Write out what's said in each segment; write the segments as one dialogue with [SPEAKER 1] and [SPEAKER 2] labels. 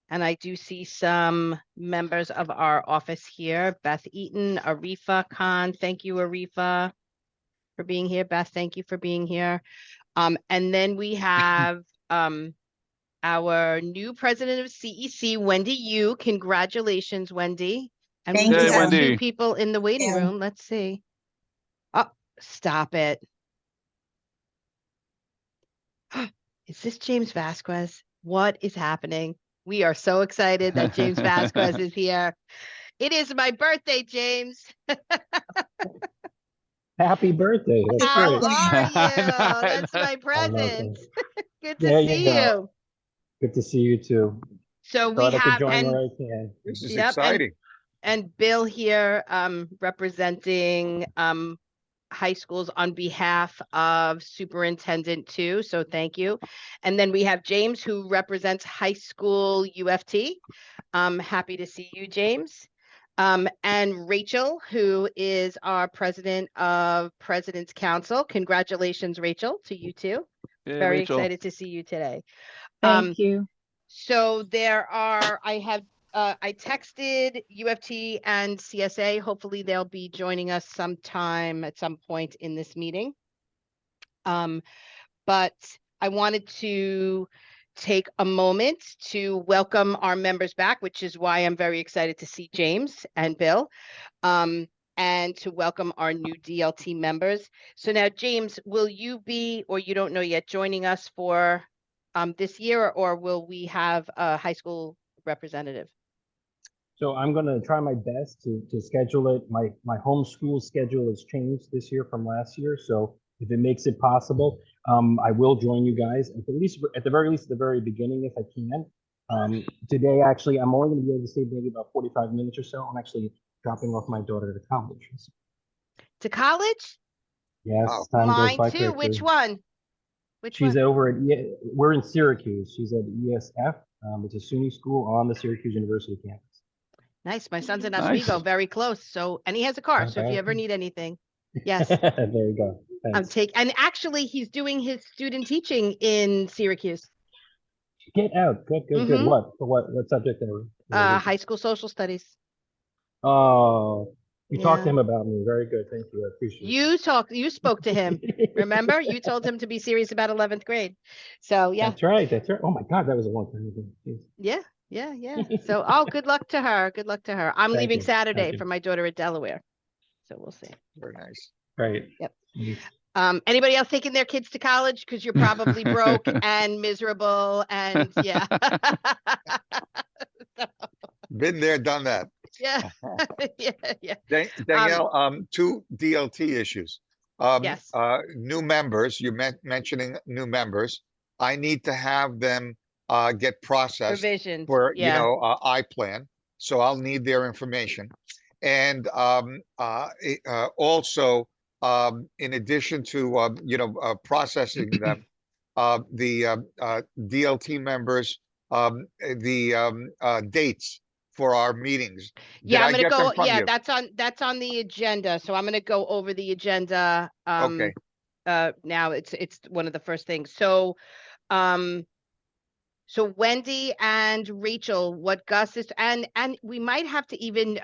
[SPEAKER 1] And I do see some members of our office here. Beth Eaton, Arifa Khan. Thank you, Arifa, for being here. Beth, thank you for being here. And then we have our new president of CEC, Wendy Yu. Congratulations, Wendy. And we
[SPEAKER 2] Thank
[SPEAKER 1] do
[SPEAKER 2] you.
[SPEAKER 1] have two
[SPEAKER 3] Wendy.
[SPEAKER 1] people in the waiting
[SPEAKER 2] Yeah.
[SPEAKER 1] room. Let's see. Oh, stop it. Is this James Vasquez? What is happening? We are so excited that James Vasquez is here. It is my birthday, James.
[SPEAKER 4] Happy birthday. That's
[SPEAKER 1] How
[SPEAKER 4] great.
[SPEAKER 1] are you?
[SPEAKER 3] I
[SPEAKER 1] That's
[SPEAKER 3] know.
[SPEAKER 1] my
[SPEAKER 4] I know.
[SPEAKER 1] present. Good to
[SPEAKER 4] There you
[SPEAKER 1] see
[SPEAKER 4] go.
[SPEAKER 1] you.
[SPEAKER 4] Good to see you too.
[SPEAKER 1] So we
[SPEAKER 4] Thought I could
[SPEAKER 1] have,
[SPEAKER 4] join
[SPEAKER 1] and
[SPEAKER 4] where I can.
[SPEAKER 5] This is
[SPEAKER 1] yep,
[SPEAKER 5] exciting.
[SPEAKER 1] and Bill here representing high schools on behalf of Superintendent 2. So thank you. And then we have James, who represents high school UFT. Happy to see you, James. And Rachel, who is our president of President's Council. Congratulations, Rachel, to you too.
[SPEAKER 3] Yay,
[SPEAKER 1] Very
[SPEAKER 3] Rachel.
[SPEAKER 1] excited to see you today.
[SPEAKER 2] Thank you.
[SPEAKER 1] So there are, I texted UFT and CSA. Hopefully they'll be joining us sometime at some point in this meeting. But I wanted to take a moment to welcome our members back, which is why I'm very excited to see James and Bill, and to welcome our new DLT members. So now, James, will you be, or you don't know yet, joining us for this year, or will we have a high school representative?
[SPEAKER 4] So I'm going to try my best to schedule it. My homeschool schedule has changed this year from last year. So if it makes it possible, I will join you guys at the very least, at the very beginning, if I can. Today, actually, I'm only going to be able to stay maybe about 45 minutes or so. I'm actually dropping off my daughter to college.
[SPEAKER 1] To college?
[SPEAKER 4] Yes,
[SPEAKER 5] Wow.
[SPEAKER 4] time goes
[SPEAKER 1] Mine
[SPEAKER 4] by
[SPEAKER 1] too.
[SPEAKER 4] quickly.
[SPEAKER 1] Which one? Which
[SPEAKER 4] She's
[SPEAKER 1] one?
[SPEAKER 4] over at, we're in Syracuse. She's at ESF. It's a SUNY school on the Syracuse University campus.
[SPEAKER 1] Nice. My son's in
[SPEAKER 3] Nice.
[SPEAKER 1] Oswego, very close. So, and he has a car. So if you ever need anything, yes.
[SPEAKER 4] There you go. Thanks.
[SPEAKER 1] And actually he's doing his student teaching in Syracuse.
[SPEAKER 4] Get out. Good.
[SPEAKER 1] Mhm.
[SPEAKER 4] What subject are
[SPEAKER 1] High school social studies.
[SPEAKER 4] Oh, you talked to
[SPEAKER 1] Yeah.
[SPEAKER 4] him about me. Very good. Thank you. I appreciate
[SPEAKER 1] You spoke to him.
[SPEAKER 4] it.
[SPEAKER 1] Remember? You told him to be serious about 11th grade. So yeah.
[SPEAKER 4] That's right. Oh my God, that was a long time ago. Jeez.
[SPEAKER 1] Yeah. So, good luck to her. Good luck to her. I'm
[SPEAKER 4] Thank
[SPEAKER 1] leaving
[SPEAKER 4] you.
[SPEAKER 1] Saturday
[SPEAKER 4] Thank you.
[SPEAKER 1] for my daughter at Delaware. So we'll see.
[SPEAKER 5] Very nice.
[SPEAKER 4] Right.
[SPEAKER 1] Yep.
[SPEAKER 4] Mhm.
[SPEAKER 1] Anybody else taking their kids to college? Because you're probably broke and miserable and yeah.
[SPEAKER 5] Been there, done that.
[SPEAKER 1] Yeah. Yeah.
[SPEAKER 5] Danielle, two DLT issues.
[SPEAKER 1] Yes.
[SPEAKER 5] New members, you mentioning new members. I need to have them get processed
[SPEAKER 1] Provisioned.
[SPEAKER 5] for,
[SPEAKER 1] Yeah.
[SPEAKER 5] iPlan. So I'll need their information. And also, in addition to, processing them, the DLT members, the dates for our meetings.
[SPEAKER 1] Yeah, I'm
[SPEAKER 5] I
[SPEAKER 1] gonna
[SPEAKER 5] get them
[SPEAKER 1] go.
[SPEAKER 5] from
[SPEAKER 1] Yeah,
[SPEAKER 5] you?
[SPEAKER 1] that's on the agenda. So I'm gonna go over the agenda.
[SPEAKER 5] Okay.
[SPEAKER 1] Now it's one of the first things. So, so Wendy and Rachel, what Gus is, and we might have to even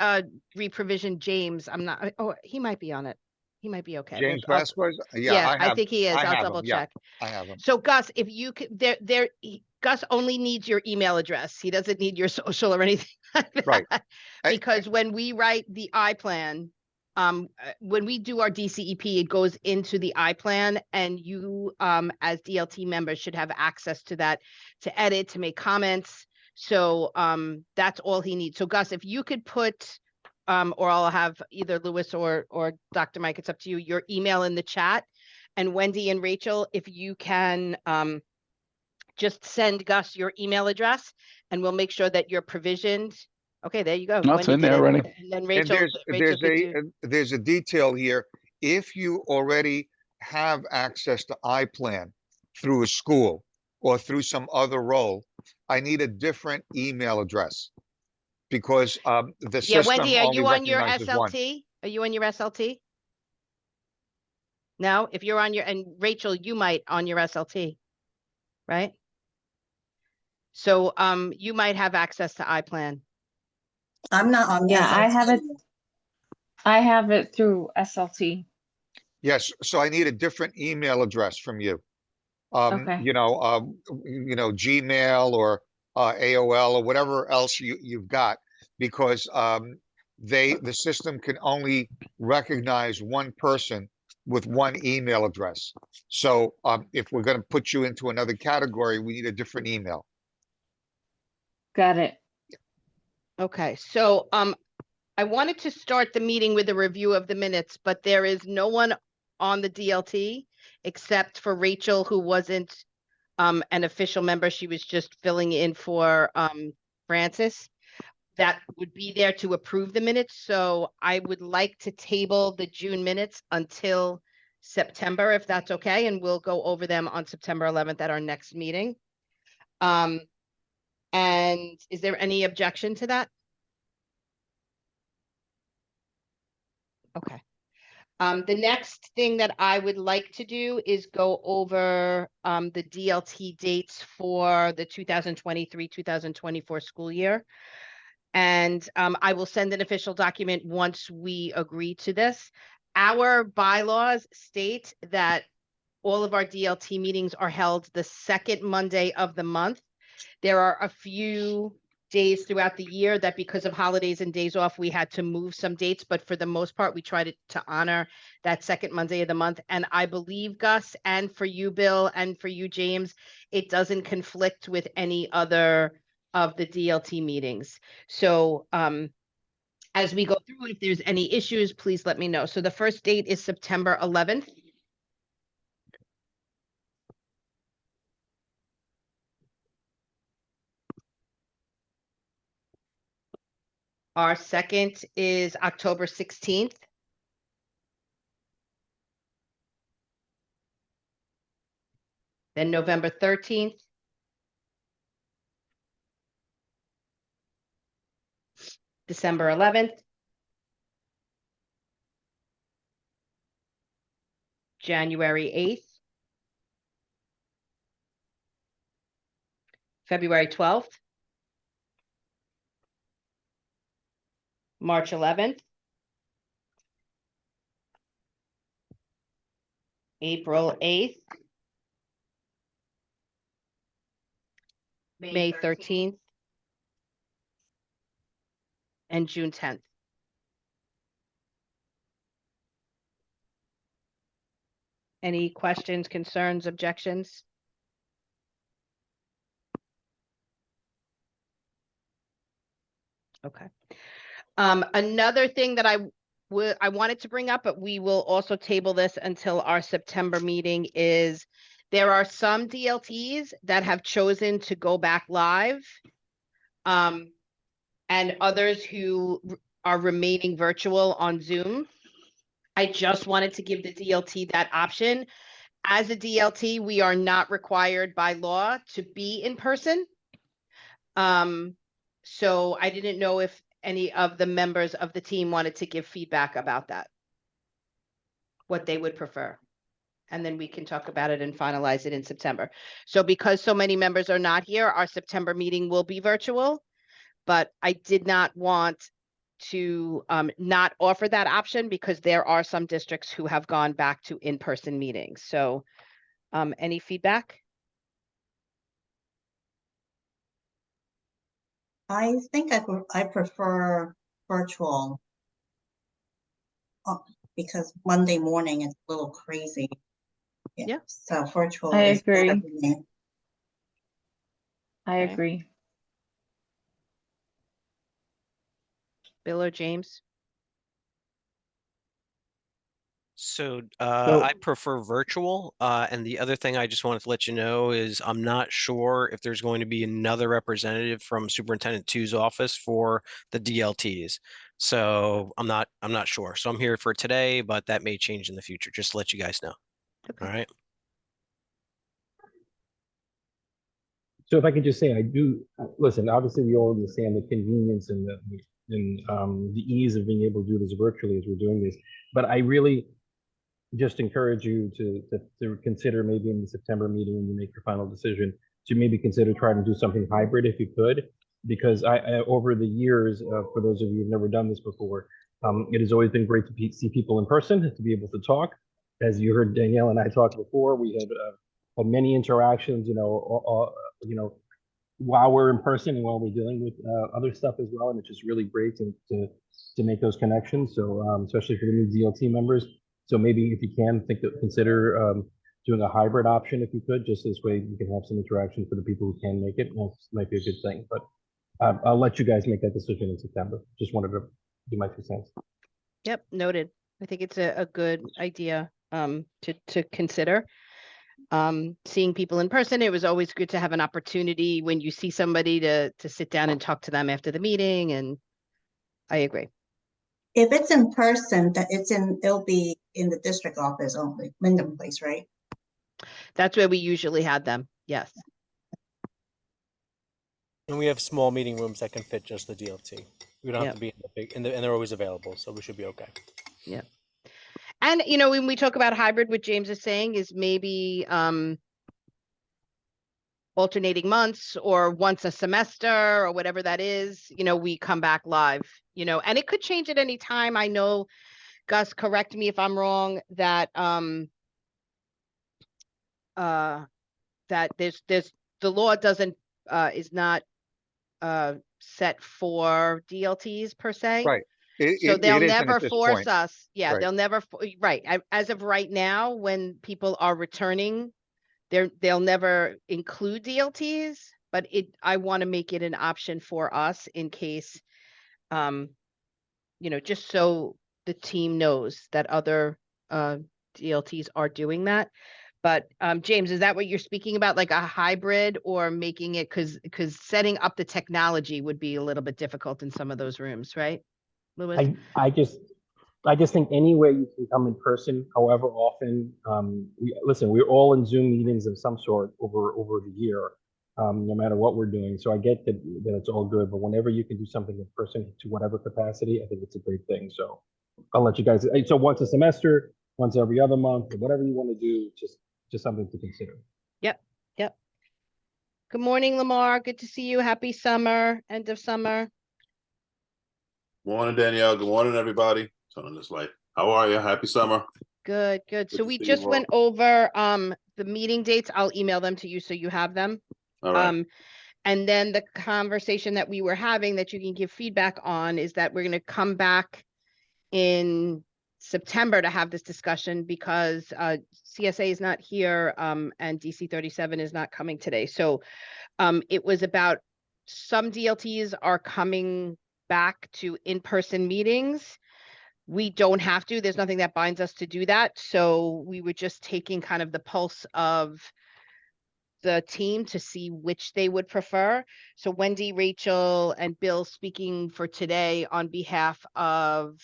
[SPEAKER 1] reprovision James. I'm not. Oh, he might be on it. He might be okay.
[SPEAKER 5] James
[SPEAKER 1] I'll-
[SPEAKER 5] Vasquez? Yeah,
[SPEAKER 1] yeah, I think he is.
[SPEAKER 5] I
[SPEAKER 1] I'll
[SPEAKER 5] have
[SPEAKER 1] double
[SPEAKER 5] him. Yeah,
[SPEAKER 1] check.
[SPEAKER 5] I have him.
[SPEAKER 1] So Gus, if you could, Gus only needs your email address. He doesn't need your social or anything like that.
[SPEAKER 5] Right.
[SPEAKER 1] Because when we write the iPlan, when we do our DCEP, it goes into the iPlan, and you, as DLT members, should have access to that to edit, to make comments. So that's all he needs. So Gus, if you could put, or I'll have either Lewis or Dr. Mike, it's up to you, your email in the chat. And Wendy and Rachel, if you can just send Gus your email address, and we'll make sure that you're provisioned. Okay, there you go.
[SPEAKER 3] That's in there already.
[SPEAKER 1] And then
[SPEAKER 5] And there's a detail here. If you already have access to iPlan through a school or through some other role, I need a different email address because the system
[SPEAKER 1] Wendy, are
[SPEAKER 5] only
[SPEAKER 1] you on your
[SPEAKER 5] recognizes one.
[SPEAKER 1] SLT? Are you on your SLT? No, if you're on your, and Rachel, you might on your SLT, right? So you might have access to iPlan.
[SPEAKER 2] I'm not on.
[SPEAKER 3] Yeah, I have it.
[SPEAKER 2] SLT.
[SPEAKER 3] I have it through SLT.
[SPEAKER 5] Yes, so I need a different email address from you.
[SPEAKER 3] Okay.
[SPEAKER 5] Gmail or AOL or whatever else you've got, because the system can only recognize one person with one email address. So if we're going to put you into another category, we need a different email.
[SPEAKER 3] Got it.
[SPEAKER 1] Okay, so I wanted to start the meeting with a review of the minutes, but there is no one on the DLT except for Rachel, who wasn't an official member. She was just filling in for Francis. That would be there to approve the minutes. So I would like to table the June minutes until September, if that's okay, and we'll go over them on September 11th at our next meeting. And is there any objection to that? Okay. The next thing that I would like to do is go over the DLT dates for the 2023-2024 school year. And I will send an official document once we agree to this. Our bylaws state that all of our DLT meetings are held the second Monday of the month. There are a few days throughout the year that, because of holidays and days off, we had to move some dates, but for the most part, we try to honor that second Monday of the month. And I believe, Gus, and for you, Bill, and for you, James, it doesn't conflict with any other of the DLT meetings. So as we go through, if there's any issues, please let me know. So the first date is September 11th. Our second is October 16th. Then November 13th. December 11th. January 8th. February 12th. March 11th. April 8th. May 13th. And June 10th. Any questions, concerns, objections? Okay. Another thing that I wanted to bring up, but we will also table this until our September meeting, is there are some DLTs that have chosen to go back live, and others who are remaining virtual on Zoom. I just wanted to give the DLT that option. As a DLT, we are not required by law to be in person. So I didn't know if any of the members of the team wanted to give feedback about that, what they would prefer. And then we can talk about it and finalize it in September. So because so many members are not here, our September meeting will be virtual, but I did not want to not offer that option because there are some districts who have gone back to in-person meetings. So any feedback?
[SPEAKER 2] I think I prefer virtual because Monday morning is a little crazy.
[SPEAKER 1] Yeah.
[SPEAKER 2] So virtual
[SPEAKER 3] I
[SPEAKER 2] is better
[SPEAKER 3] agree.
[SPEAKER 2] for me.
[SPEAKER 3] I
[SPEAKER 1] Okay.
[SPEAKER 3] agree.
[SPEAKER 1] Bill or James?
[SPEAKER 6] So
[SPEAKER 4] So-
[SPEAKER 6] I prefer virtual. And the other thing I just wanted to let you know is I'm not sure if there's going to be another representative from Superintendent 2's office for the DLTs. So I'm not sure. So I'm here for today, but that may change in the future, just to let you guys know.
[SPEAKER 1] Okay.
[SPEAKER 6] All right.
[SPEAKER 4] So if I could just say, I do, listen, obviously we all understand the convenience and the ease of being able to do this virtually as we're doing this, but I really just encourage you to consider maybe in the September meeting when you make your final decision, to maybe consider trying to do something hybrid if you could, because I over the years, for those of you who've never done this before, it has always been great to see people in person, to be able to talk. As you heard Danielle and I talk before, we had many interactions, while we're in person and while we're dealing with other stuff as well, and it's just really great to make those connections. So especially for the new DLT members. So maybe if you can consider doing a hybrid option if you could, just this way you can have some interaction for the people who can make it. That might be a good thing, but I'll let you guys make that decision in September. Just wanted to do my 2 cents.
[SPEAKER 1] Yep, noted. I think it's a good idea to consider. Seeing people in person, it was always good to have an opportunity when you see somebody to sit down and talk to them after the meeting, and I agree.
[SPEAKER 2] If it's in person, it'll be in the district office only, Wyndham Place, right?
[SPEAKER 1] That's where we usually had them. Yes.
[SPEAKER 7] And we have small meeting rooms that can fit just the DLT. We don't
[SPEAKER 1] Yep.
[SPEAKER 7] have to be in the big, and they're always available, so we should be okay.
[SPEAKER 1] And when we talk about hybrid, what James is saying is maybe alternating months or once a semester or whatever that is, we come back live, and it could change at any time. I know, Gus, correct me if I'm wrong, that that there's the law doesn't is not set for DLTs per se.
[SPEAKER 5] Right.
[SPEAKER 1] So they'll
[SPEAKER 5] it isn't
[SPEAKER 1] never
[SPEAKER 5] at this
[SPEAKER 1] force
[SPEAKER 5] point.
[SPEAKER 1] us. Yeah,
[SPEAKER 5] Right.
[SPEAKER 1] they'll never, right. As of right now, when people are returning, they'll never include DLTs, but I want to make it an option for us in case, just so the team knows that other DLTs are doing that. But James, is that what you're speaking about, like a hybrid, or making it, because setting up the technology would be a little bit difficult in some of those rooms, right, Louis?
[SPEAKER 4] I just think any way you can come in person, however often. Listen, we're all in Zoom meetings of some sort over the year, no matter what we're doing. So I get that it's all good, but whenever you can do something in person to whatever capacity, I think it's a great thing. So I'll let you guys. So once a semester, once every other month, whatever you want to do, just something to consider.
[SPEAKER 1] Yep. Good morning, Lamar. Good to see you. Happy summer, end of summer.
[SPEAKER 8] Morning, Danielle. Good morning, everybody. Turn on this light. How are you? Happy summer.
[SPEAKER 1] Good.
[SPEAKER 8] Good
[SPEAKER 1] So
[SPEAKER 8] to
[SPEAKER 1] we
[SPEAKER 8] see you
[SPEAKER 1] just
[SPEAKER 8] all.
[SPEAKER 1] went over the meeting dates. I'll email them to you so you have them.
[SPEAKER 8] All right.
[SPEAKER 1] And then the conversation that we were having that you can give feedback on is that we're going to come back in September to have this discussion, because CSA is not here and DC 37 is not coming today. So it was about some DLTs are coming back to in-person meetings. We don't have to. There's nothing that binds us to do that. So we were just taking kind of the pulse of the team to see which they would prefer. So Wendy, Rachel, and Bill, speaking for today on behalf of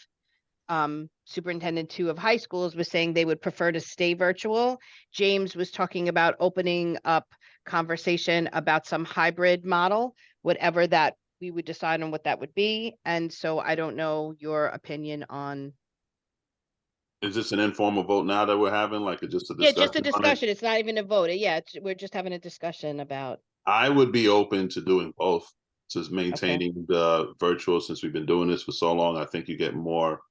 [SPEAKER 1] Superintendent 2 of high schools, was saying they would prefer to stay virtual. James was talking about opening up conversation about some hybrid model, whatever that we would decide on what that would be. And so I don't know your opinion on.
[SPEAKER 8] Is this an informal vote now that we're having? Like just a
[SPEAKER 1] Yeah,
[SPEAKER 8] discussion?
[SPEAKER 1] just a
[SPEAKER 8] on it?
[SPEAKER 1] discussion. It's not even a vote. Yeah, we're just having a discussion about.
[SPEAKER 8] I would be open to doing both. Just maintaining the virtual, since we've been doing this for so long. I think you get more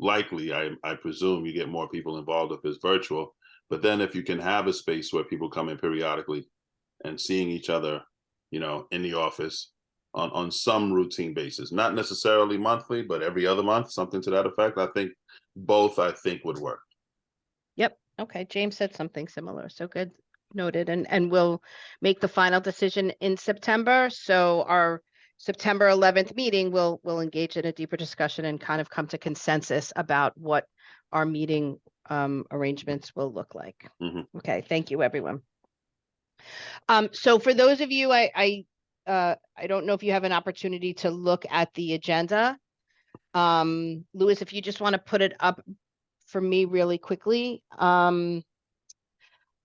[SPEAKER 8] likely, I presume you get more people involved if it's virtual. But then if you can have a space where people come in periodically and seeing each other, in the office on some routine basis, not necessarily monthly, but every other month, something to that effect. I think both would work.
[SPEAKER 1] Yep. Okay. James said something similar. So good. Noted. And we'll make the final decision in September. So our September 11th meeting, we'll engage in a deeper discussion and kind of come to consensus about what our meeting arrangements will look like.
[SPEAKER 8] Mhm.
[SPEAKER 1] Okay. Thank you, everyone. So for those of you, I don't know if you have an opportunity to look at the agenda. Louis, if you just want to put it up for me really quickly.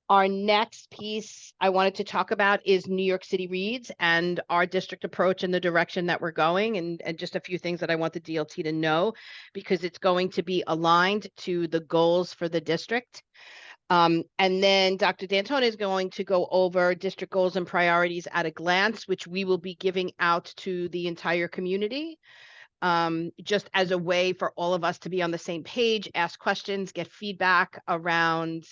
[SPEAKER 1] Our next piece I wanted to talk about is New York City Reads and our district approach and the direction that we're going, and just a few things that I want the DLT to know, because it's going to be aligned to the goals for the district. And then Dr. D'Antona is going to go over district goals and priorities at a glance, which we will be giving out to the entire community, just as a way for all of us to be on the same page, ask questions, get feedback around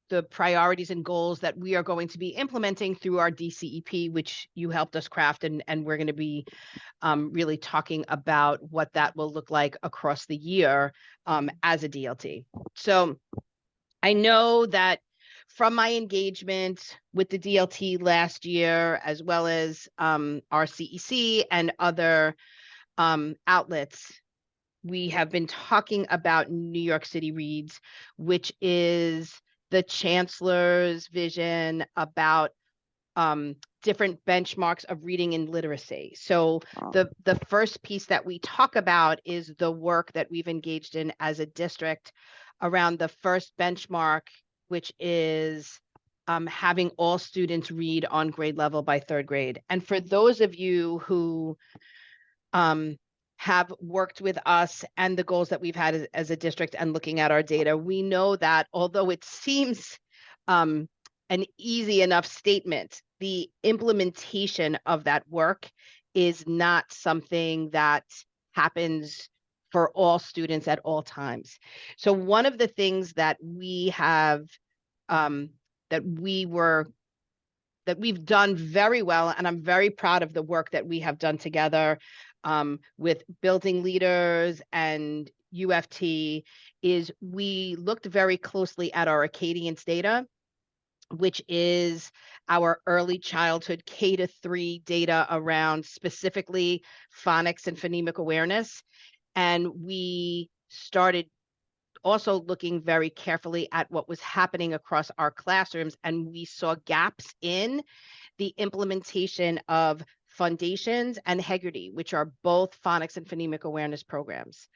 [SPEAKER 1] the priorities and goals that we are going to be implementing through our DCEP, which you helped us craft, and we're going to be really talking about what that will look like across the year as a DLT. So I know that from my engagement with the DLT last year, as well as our CEC and other outlets, we have been talking about New York City Reads, which is the chancellor's vision about different benchmarks of reading and literacy. So the first piece that we talk about is the work that we've engaged in as a district around the first benchmark, which is having all students read on grade level by third grade. And for those of you who have worked with us and the goals that we've had as a district and looking at our data, we know that although it seems an easy enough statement, the implementation of that work is not something that happens for all students at all times. So one of the things that we have that we've done very well, and I'm very proud of the work that we have done together with building leaders and UFT, is we looked very closely at our Acadians data, which is our early childhood K-3 data around specifically phonics and phonemic awareness. And we started also looking very carefully at what was happening across our classrooms, and we saw gaps in the implementation of Foundations and Hegarty, which are both phonics and phonemic awareness programs.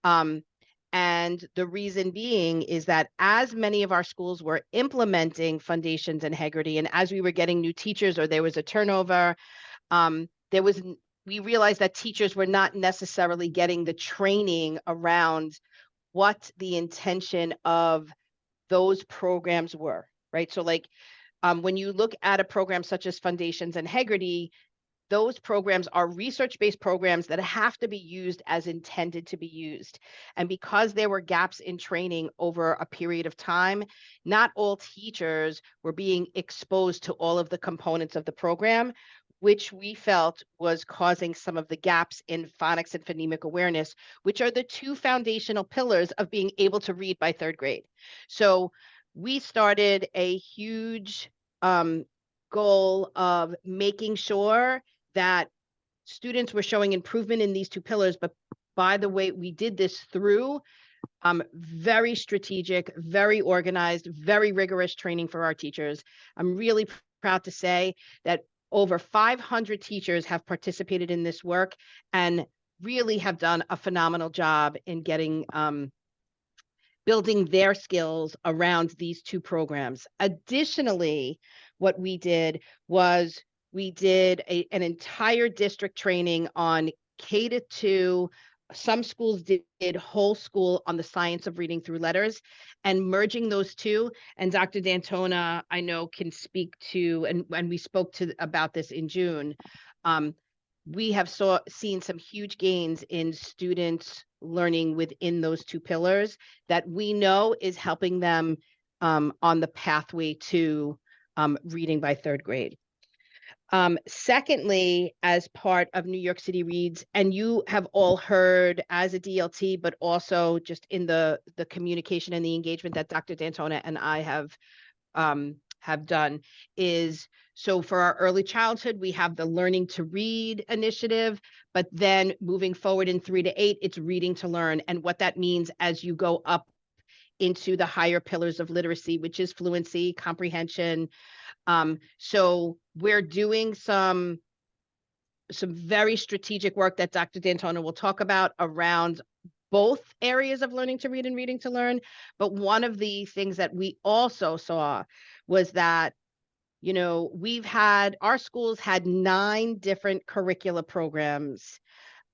[SPEAKER 1] And the reason being is that as many of our schools were implementing Foundations and Hegarty, and as we were getting new teachers or there was a turnover, we realized that teachers were not necessarily getting the training around what the intention of those programs were, right? So like when you look at a program such as Foundations and Hegarty, those programs are research-based programs that have to be used as intended to be used. And because there were gaps in training over a period of time, not all teachers were being exposed to all of the components of the program, which we felt was causing some of the gaps in phonics and phonemic awareness, which are the two foundational pillars of being able to read by third grade. So we started a huge goal of making sure that students were showing improvement in these two pillars. But by the way, we did this through very strategic, very organized, very rigorous training for our teachers. I'm really proud to say that over 500 teachers have participated in this work and really have done a phenomenal job in getting building their skills around these two programs. Additionally, what we did was we did an entire district training on K-2. Some schools did whole school on the science of reading through letters, and merging those two. And Dr. D'Antona, I know, can speak to, and we spoke to about this in June. We have seen some huge gains in students learning within those two pillars that we know is helping them on the pathway to reading by third grade. Secondly, as part of New York City Reads, and you have all heard as a DLT, but also just in the communication and the engagement that Dr. D'Antona and I have done, is so for our early childhood, we have the Learning to Read initiative, but then moving forward in 3 to 8, it's Reading to Learn. And what that means as you go up into the higher pillars of literacy, which is fluency, comprehension. So we're doing some very strategic work that Dr. D'Antona will talk about around both areas of learning to read and reading to learn. But one of the things that we also saw was that, you know, our schools had 9 different curricula programs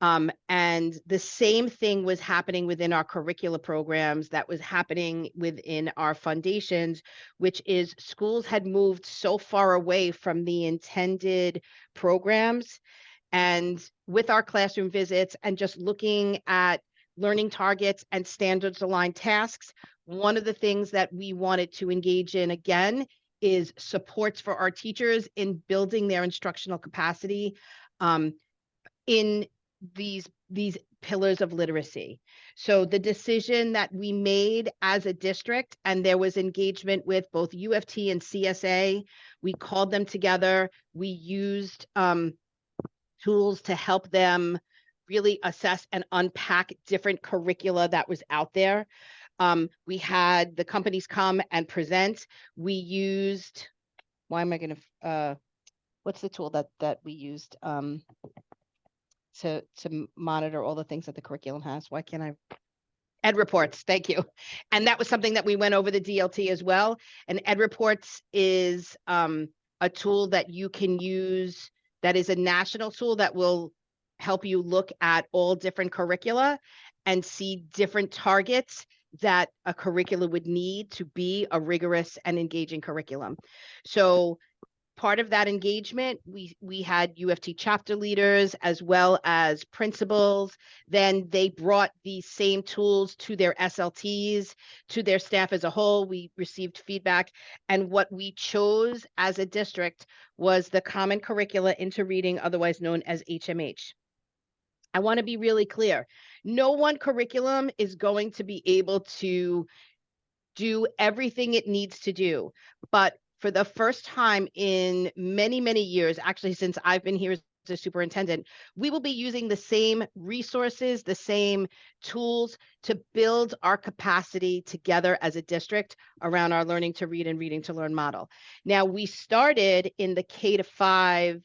[SPEAKER 1] And the same thing was happening within our curricula programs, that was happening within our foundations, which is schools had moved so far away from the intended programs. And with our classroom visits and just looking at learning targets and standards aligned tasks, one of the things that we wanted to engage in again is supports for our teachers in building their instructional capacity in these pillars of literacy. So the decision that we made as a district, and there was engagement with both UFT and CSA, we called them together. We used tools to help them really assess and unpack different curricula that was out there. We had the companies come and present. We used, why am I going to, what's the tool that we used to monitor all the things that the curriculum has? Why can't I? Ed Reports, thank you. And that was something that we went over the DLT as well. And Ed Reports is a tool that you can use, that is a national tool that will help you look at all different curricula and see different targets that a curricula would need to be a rigorous and engaging curriculum. So part of that engagement, we had UFT chapter leaders as well as principals. Then they brought these same tools to their SLTs, to their staff as a whole. We received feedback. And what we chose as a district was the Common Curricula into Reading, otherwise known as HMH. I want to be really clear. No one curriculum is going to be able to do everything it needs to do, but for the first time in many, many years, actually since I've been here as a superintendent, we will be using the same resources, the same tools to build our capacity together as a district around our learning to read and reading to learn model. Now, we started in the K-5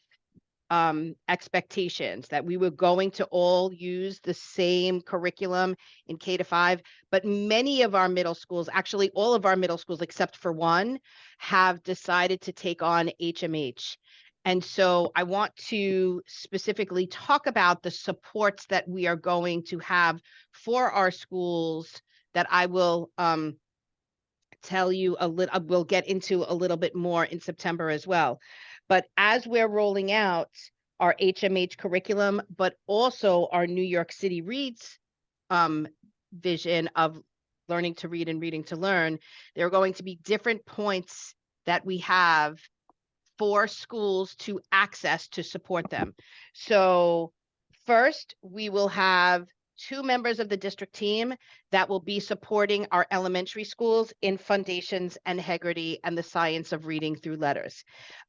[SPEAKER 1] expectations that we were going to all use the same curriculum in K-5, but many of our middle schools, actually all of our middle schools except for one, have decided to take on HMH. And so I want to specifically talk about the supports that we are going to have for our schools that I will tell you a little, we'll get into a little bit more in September as well. But as we're rolling out our HMH curriculum, but also our New York City Reads vision of learning to read and reading to learn, there are going to be different points that we have for schools to access to support them. So first, we will have 2 members of the district team that will be supporting our elementary schools in Foundations and Hegarty and the science of reading through letters.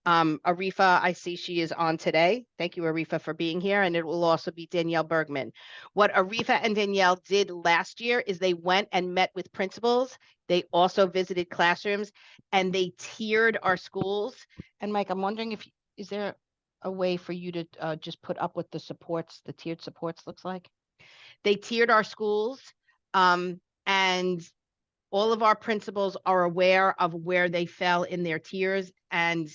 [SPEAKER 1] Arifa, I see she is on today. Thank you, Arifa, for being here. And it will also be Danielle Bergman. What Arifa and Danielle did last year is they went and met with principals. They also visited classrooms and they tiered our schools. And Mike, I'm wondering if, is there a way for you to just put up what the supports, the tiered supports looks like? They tiered our schools, and all of our principals are aware of where they fell in their tiers, and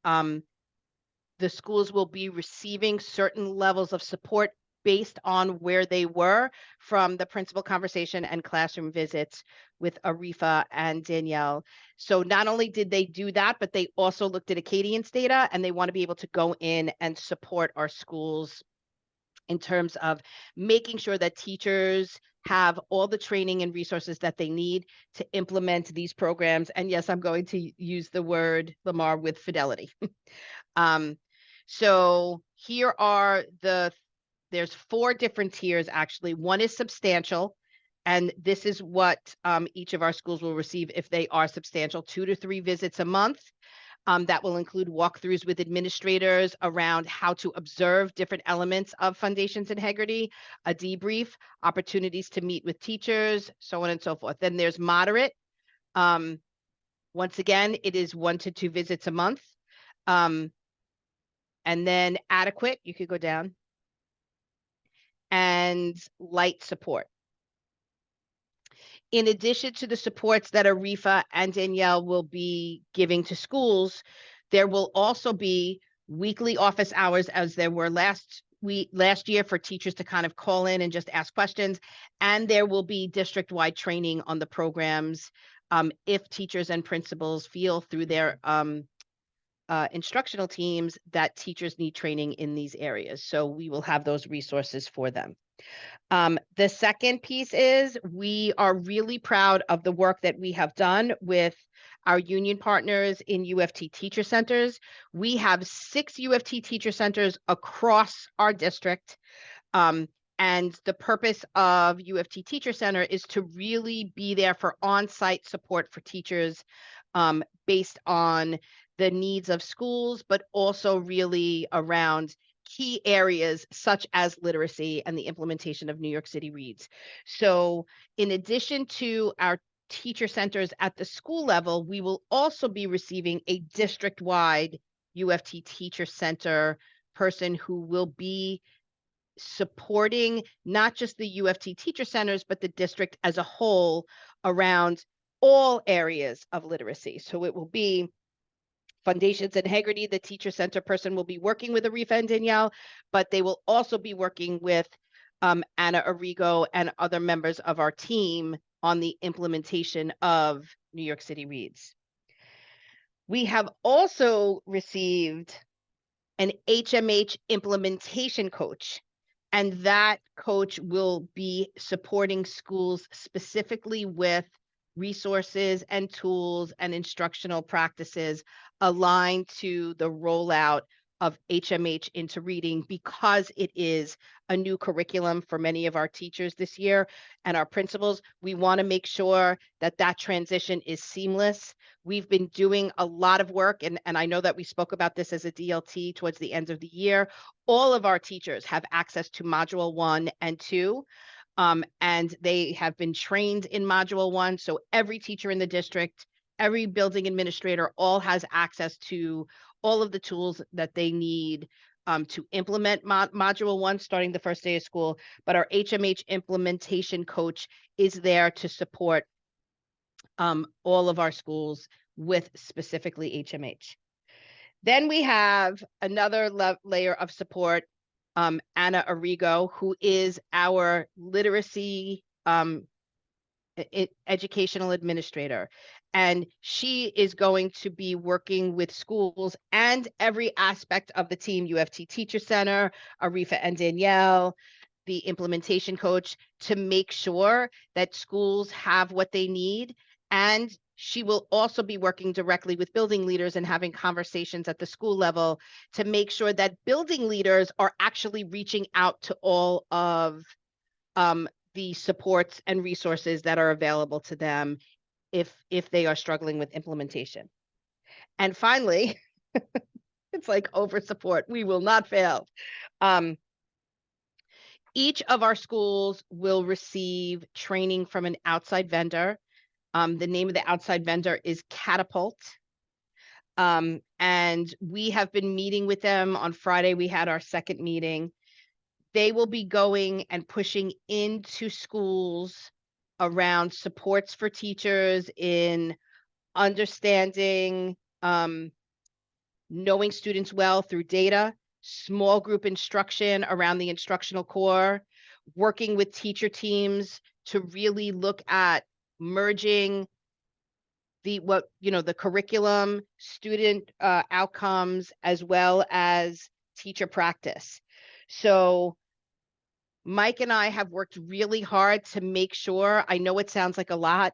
[SPEAKER 1] the schools will be receiving certain levels of support based on where they were from the principal conversation and classroom visits with Arifa and Danielle. So not only did they do that, but they also looked at Acadian's data, and they want to be able to go in and support our schools in terms of making sure that teachers have all the training and resources that they need to implement these programs. And yes, I'm going to use the word, Lamar, with fidelity. So here are there's 4 different tiers, actually. One is substantial, and this is what each of our schools will receive if they are substantial: 2 to 3 visits a month. That will include walkthroughs with administrators around how to observe different elements of Foundations and Hegarty, a debrief, opportunities to meet with teachers, so on and so forth. Then there's moderate. Once again, it is 1 to 2 visits a month. And then adequate, you could go down, and light support. In addition to the supports that Arifa and Danielle will be giving to schools, there will also be weekly office hours, as there were last last year for teachers to kind of call in and just ask questions, and there will be district-wide training on the programs if teachers and principals feel through their instructional teams that teachers need training in these areas. So we will have those resources for them. The second piece is we are really proud of the work that we have done with our union partners in UFT teacher centers. We have 6 UFT teacher centers across our district. And the purpose of UFT Teacher Center is to really be there for on-site support for teachers based on the needs of schools, but also really around key areas such as literacy and the implementation of New York City Reads. So in addition to our teacher centers at the school level, we will also be receiving a district-wide UFT Teacher Center person who will be supporting not just the UFT teacher centers, but the district as a whole around all areas of literacy. So it will be Foundations and Haggerty, the teacher center person will be working with Arifa and Danielle, but they will also be working with Anna Arrigo and other members of our team on the implementation of New York City Reads. We have also received an HMH implementation coach, and that coach will be supporting schools specifically with resources and tools and instructional practices aligned to the rollout of HMH into reading, because it is a new curriculum for many of our teachers this year and our principals. We want to make sure that that transition is seamless. We've been doing a lot of work, and I know that we spoke about this as a DLT towards the end of the year. All of our teachers have access to Module 1 and 2, and they have been trained in Module 1. So every teacher in the district, every building administrator, all has access to all of the tools that they need to implement Module 1 starting the first day of school. But our HMH implementation coach is there to support all of our schools with specifically HMH. Then we have another layer of support, Anna Arrigo, who is our literacy educational administrator. And she is going to be working with schools and every aspect of the team, UFT Teacher Center, Arifa and Danielle, the implementation coach, to make sure that schools have what they need. And she will also be working directly with building leaders and having conversations at the school level to make sure that building leaders are actually reaching out to all of the supports and resources that are available to them if they are struggling with implementation. And finally, it's like over support. We will not fail. Each of our schools will receive training from an outside vendor. The name of the outside vendor is Catapult. And we have been meeting with them. On Friday, we had our second meeting. They will be going and pushing into schools around supports for teachers in understanding, knowing students well through data, small group instruction around the instructional core, working with teacher teams to really look at merging the curriculum, student outcomes, as well as teacher practice. So Mike and I have worked really hard to make sure, I know it sounds like a lot,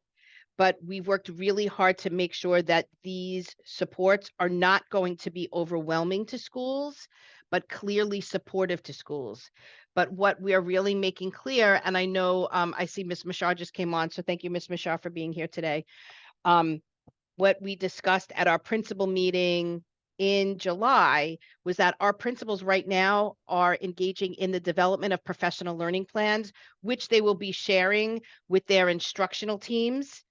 [SPEAKER 1] but we've worked really hard to make sure that these supports are not going to be overwhelming to schools, but clearly supportive to schools. But what we are really making clear, and I know I see Ms. Mashar just came on, so thank you, Ms. Mashar, for being here today. What we discussed at our principal meeting in July was that our principals right now are engaging in the development of professional learning plans, which they will be sharing with their instructional teams.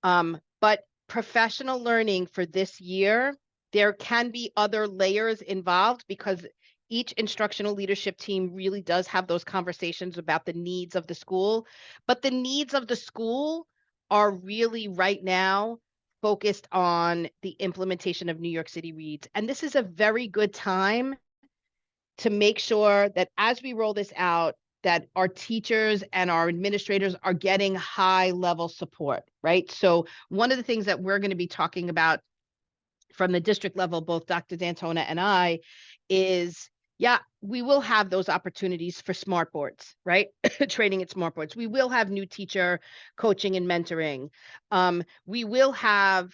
[SPEAKER 1] But professional learning for this year, there can be other layers involved because each instructional leadership team really does have those conversations about the needs of the school. But the needs of the school are really right now focused on the implementation of New York City Reads. And this is a very good time to make sure that as we roll this out, that our teachers and our administrators are getting high level support, right? So one of the things that we're going to be talking about from the district level, both Dr. D'Antona and I, is yeah, we will have those opportunities for smart boards, right? Training at smart boards. We will have new teacher coaching and mentoring. We will have,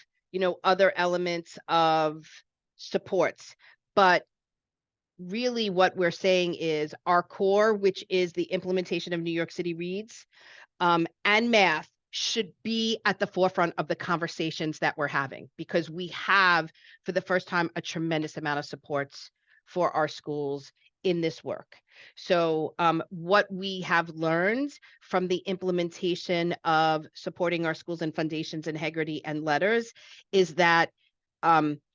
[SPEAKER 1] other elements of supports, but really what we're saying is our core, which is the implementation of New York City Reads, and math should be at the forefront of the conversations that we're having, because we have, for the first time, a tremendous amount of supports for our schools in this work. So what we have learned from the implementation of supporting our schools and foundations in Heggerty and Letters is that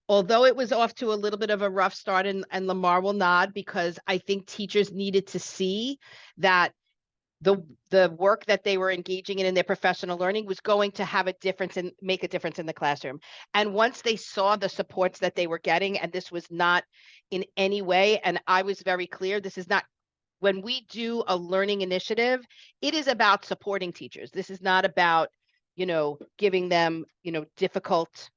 [SPEAKER 1] although it was off to a little bit of a rough start, and Lamar will nod, because I think teachers needed to see that the work that they were engaging in their professional learning was going to have a difference and make a difference in the classroom. And once they saw the supports that they were getting, and this was not in any way, and I was very clear, this is not, when we do a learning initiative, it is about supporting teachers. This is not about, giving them, difficult,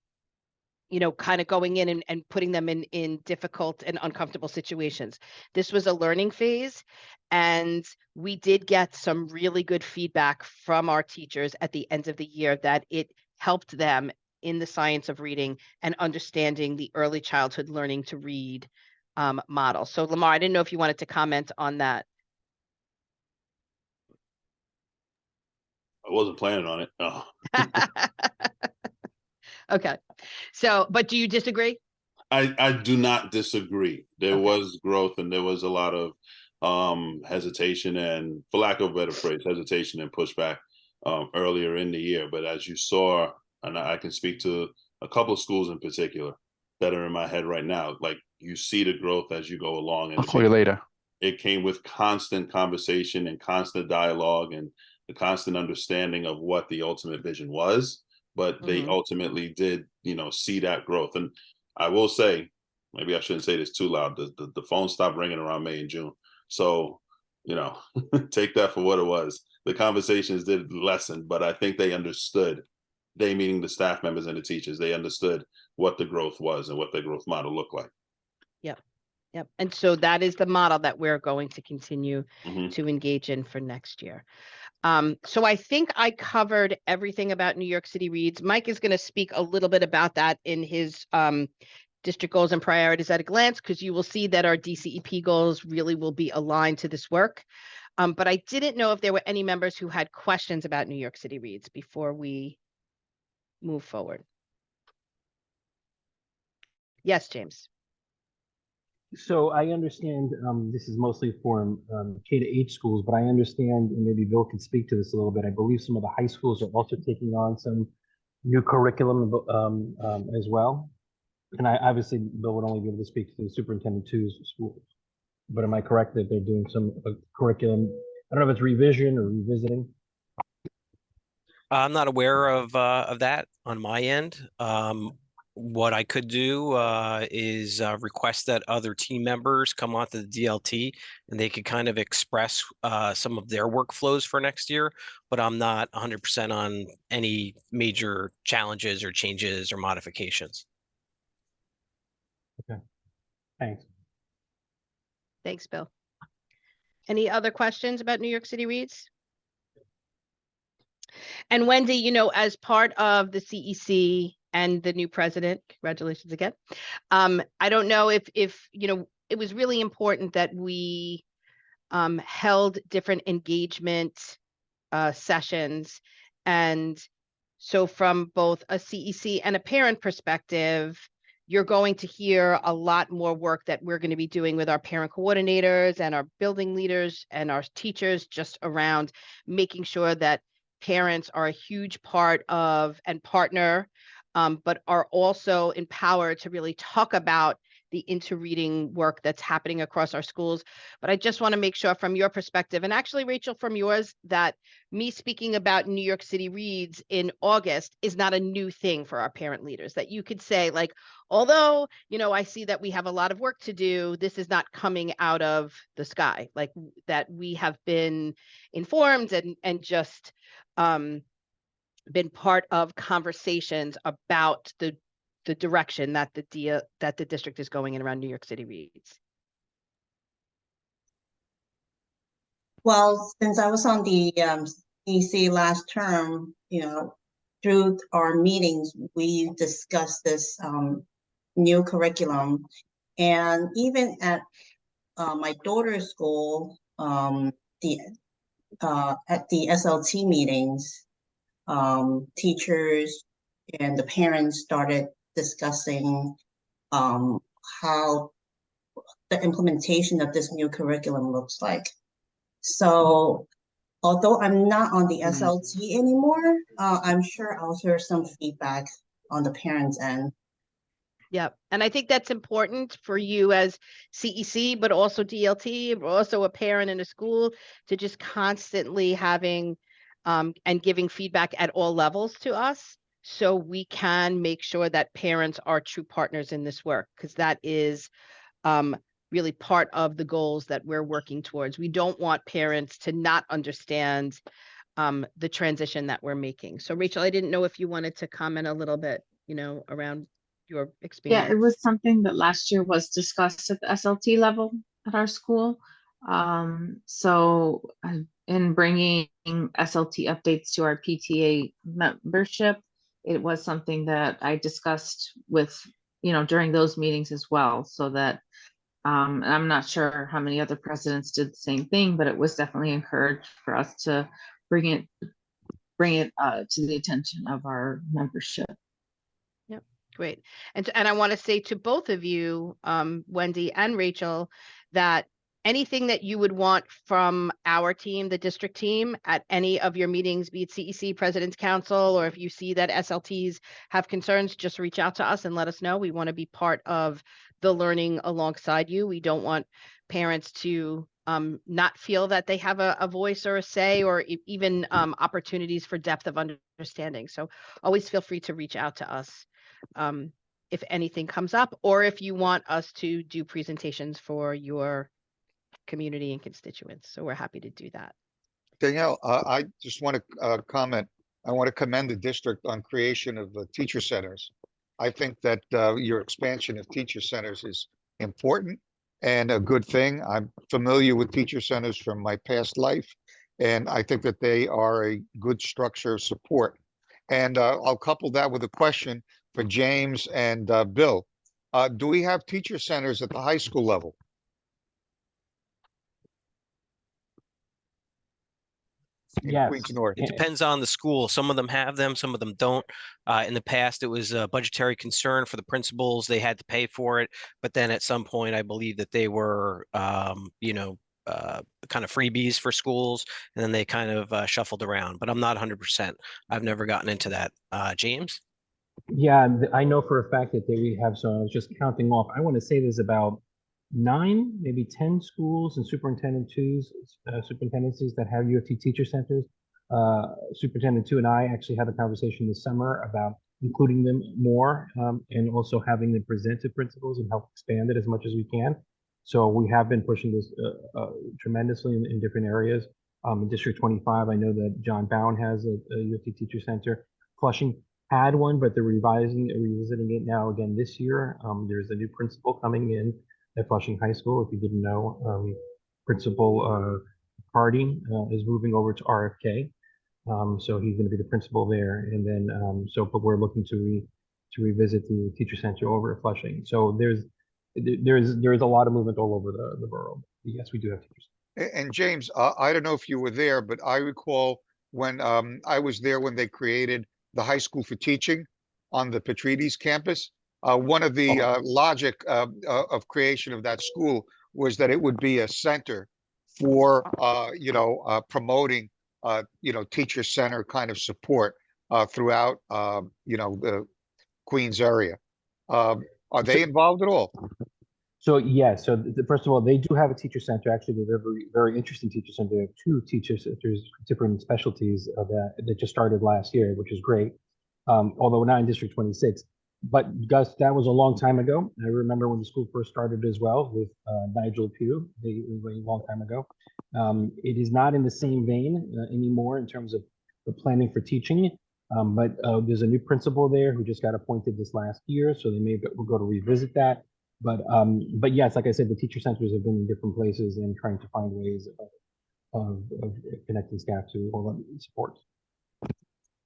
[SPEAKER 1] kind of going in and putting them in difficult and uncomfortable situations. This was a learning phase, and we did get some really good feedback from our teachers at the end of the year that it helped them in the science of reading and understanding the early childhood learning to read model. So Lamar, I didn't know if you wanted to comment on that.
[SPEAKER 8] I wasn't planning on it. No.
[SPEAKER 1] Okay. So, but do you disagree?
[SPEAKER 8] I do not disagree. There
[SPEAKER 1] Okay.
[SPEAKER 8] was growth and there was a lot of hesitation and, for lack of a better phrase, hesitation and pushback earlier in the year. But as you saw, and I can speak to a couple of schools in particular that are in my head right now, like you see the growth as you go along.
[SPEAKER 9] I'll call you later.
[SPEAKER 8] It came with constant conversation and constant dialogue and the constant understanding of what the ultimate vision was. But they ultimately did, see that growth. And I will say, maybe I shouldn't say this too loud, the phone stopped ringing around May and June. So, take that for what it was. The conversations did lessen, but I think they understood, they meaning the staff members and the teachers, they understood what the growth was and what the growth model looked like.
[SPEAKER 1] Yep. And so that is the model that we're going to continue to engage in for next year. So I think I covered everything about New York City Reads. Mike is going to speak a little bit about that in his district goals and priorities at a glance, because you will see that our DCEP goals really will be aligned to this work. But I didn't know if there were any members who had questions about New York City Reads before we move forward. Yes, James.
[SPEAKER 4] So I understand this is mostly for K-8 schools, but I understand, and maybe Bill could speak to this a little bit. I believe some of the high schools are also taking on some new curriculum as well. And I obviously, Bill would only be able to speak to the superintendent two's schools. But am I correct that they're doing some curriculum? I don't know if it's revision or revisiting.
[SPEAKER 6] I'm not aware of that on my end. What I could do is request that other team members come onto the DLT and they could kind of express some of their workflows for next year, but I'm not 100% on any major challenges or changes or modifications.
[SPEAKER 4] Okay, thanks.
[SPEAKER 1] Thanks, Bill. Any other questions about New York City Reads? And Wendy, as part of the CEC and the new president, congratulations again. I don't know if it was really important that we held different engagement sessions. And so from both a CEC and a parent perspective, you're going to hear a lot more work that we're going to be doing with our parent coordinators and our building leaders and our teachers, just around making sure that parents are a huge part of and partner, but are also empowered to really talk about the into-reading work that's happening across our schools. But I just want to make sure from your perspective, and actually, Rachel, from yours, that me speaking about New York City Reads in August is not a new thing for our parent leaders, that you could say, like, although, I see that we have a lot of work to do, this is not coming out of the sky, like that we have been informed and just been part of conversations about the direction that the district is going in around New York City Reads.
[SPEAKER 2] Well, since I was on the DC last term, through our meetings, we discussed this new curriculum. And even at my daughter's school, at the SLT meetings, teachers and the parents started discussing how the implementation of this new curriculum looks like. So although I'm not on the SLT anymore, I'm sure I'll hear some feedback on the parents' end.
[SPEAKER 1] Yep. And I think that's important for you as CEC, but also DLT, but also a parent in a school, to just constantly having and giving feedback at all levels to us, so we can make sure that parents are true partners in this work, because that is really part of the goals that we're working towards. We don't want parents to not understand the transition that we're making. So Rachel, I didn't know if you wanted to comment a little bit, around your experience.
[SPEAKER 3] Yeah, it was something that last year was discussed at the SLT level at our school. So in bringing SLT updates to our PTA membership, it was something that I discussed with, during those meetings as well, so that and I'm not sure how many other presidents did the same thing, but it was definitely encouraged for us to bring it to the attention of our membership.
[SPEAKER 1] Yep, great. And I want to say to both of you, Wendy and Rachel, that anything that you would want from our team, the district team, at any of your meetings, be it CEC, President's Council, or if you see that SLTs have concerns, just reach out to us and let us know. We want to be part of the learning alongside you. We don't want parents to not feel that they have a voice or a say, or even opportunities for depth of understanding. So always feel free to reach out to us if anything comes up, or if you want us to do presentations for your community and constituents. So we're happy to do that.
[SPEAKER 5] Danielle, I just want to comment. I want to commend the district on creation of teacher centers. I think that your expansion of teacher centers is important and a good thing. I'm familiar with teacher centers from my past life, and I think that they are a good structure of support. And I'll couple that with a question for James and Bill. Do we have teacher centers at the high school level? In
[SPEAKER 4] Yes.
[SPEAKER 5] Queens North.
[SPEAKER 6] It depends on the school. Some of them have them, some of them don't. In the past, it was a budgetary concern for the principals. They had to pay for it. But then at some point, I believe that they were, kind of freebies for schools, and then they kind of shuffled around. But I'm not 100%. I've never gotten into that. James?
[SPEAKER 4] Yeah, I know for a fact that they have, so I was just counting off. I want to say there's about 9, maybe 10 schools and superintendencies that have UFT teacher centers. Superintendent 2 and I actually had a conversation this summer about including them more, and also having them present to principals and help expand it as much as we can. So we have been pushing this tremendously in different areas. In District 25, I know that John Bowen has a UFT teacher center. Flushing had one, but they're revisiting it now again this year. There's a new principal coming in at Flushing High School. If you didn't know, Principal Harding is moving over to RFK. So he's going to be the principal there. And then, but we're looking to revisit the teacher center over at Flushing. So there's a lot of movement all over the borough. Yes, we do have teachers.
[SPEAKER 5] And James, I don't know if you were there, but I recall when I was there when they created the high school for teaching on the Petrides campus. One of the logic of creation of that school was that it would be a center for promoting teacher center kind of support throughout the Queens area. Are they involved at all?
[SPEAKER 4] So yeah, so first of all, they do have a teacher center. Actually, they're very, very interesting teacher center. They have two teacher centers, different specialties that just started last year, which is great. Although we're not in District 26, but Gus, that was a long time ago. I remember when the school first started as well with Nigel Pugh, a long time ago. It is not in the same vein anymore in terms of the planning for teaching. But there's a new principal there who just got appointed this last year, so they will go to revisit that. But yes, like I said, the teacher centers have been in different places and trying to find ways of connecting staff to all the support.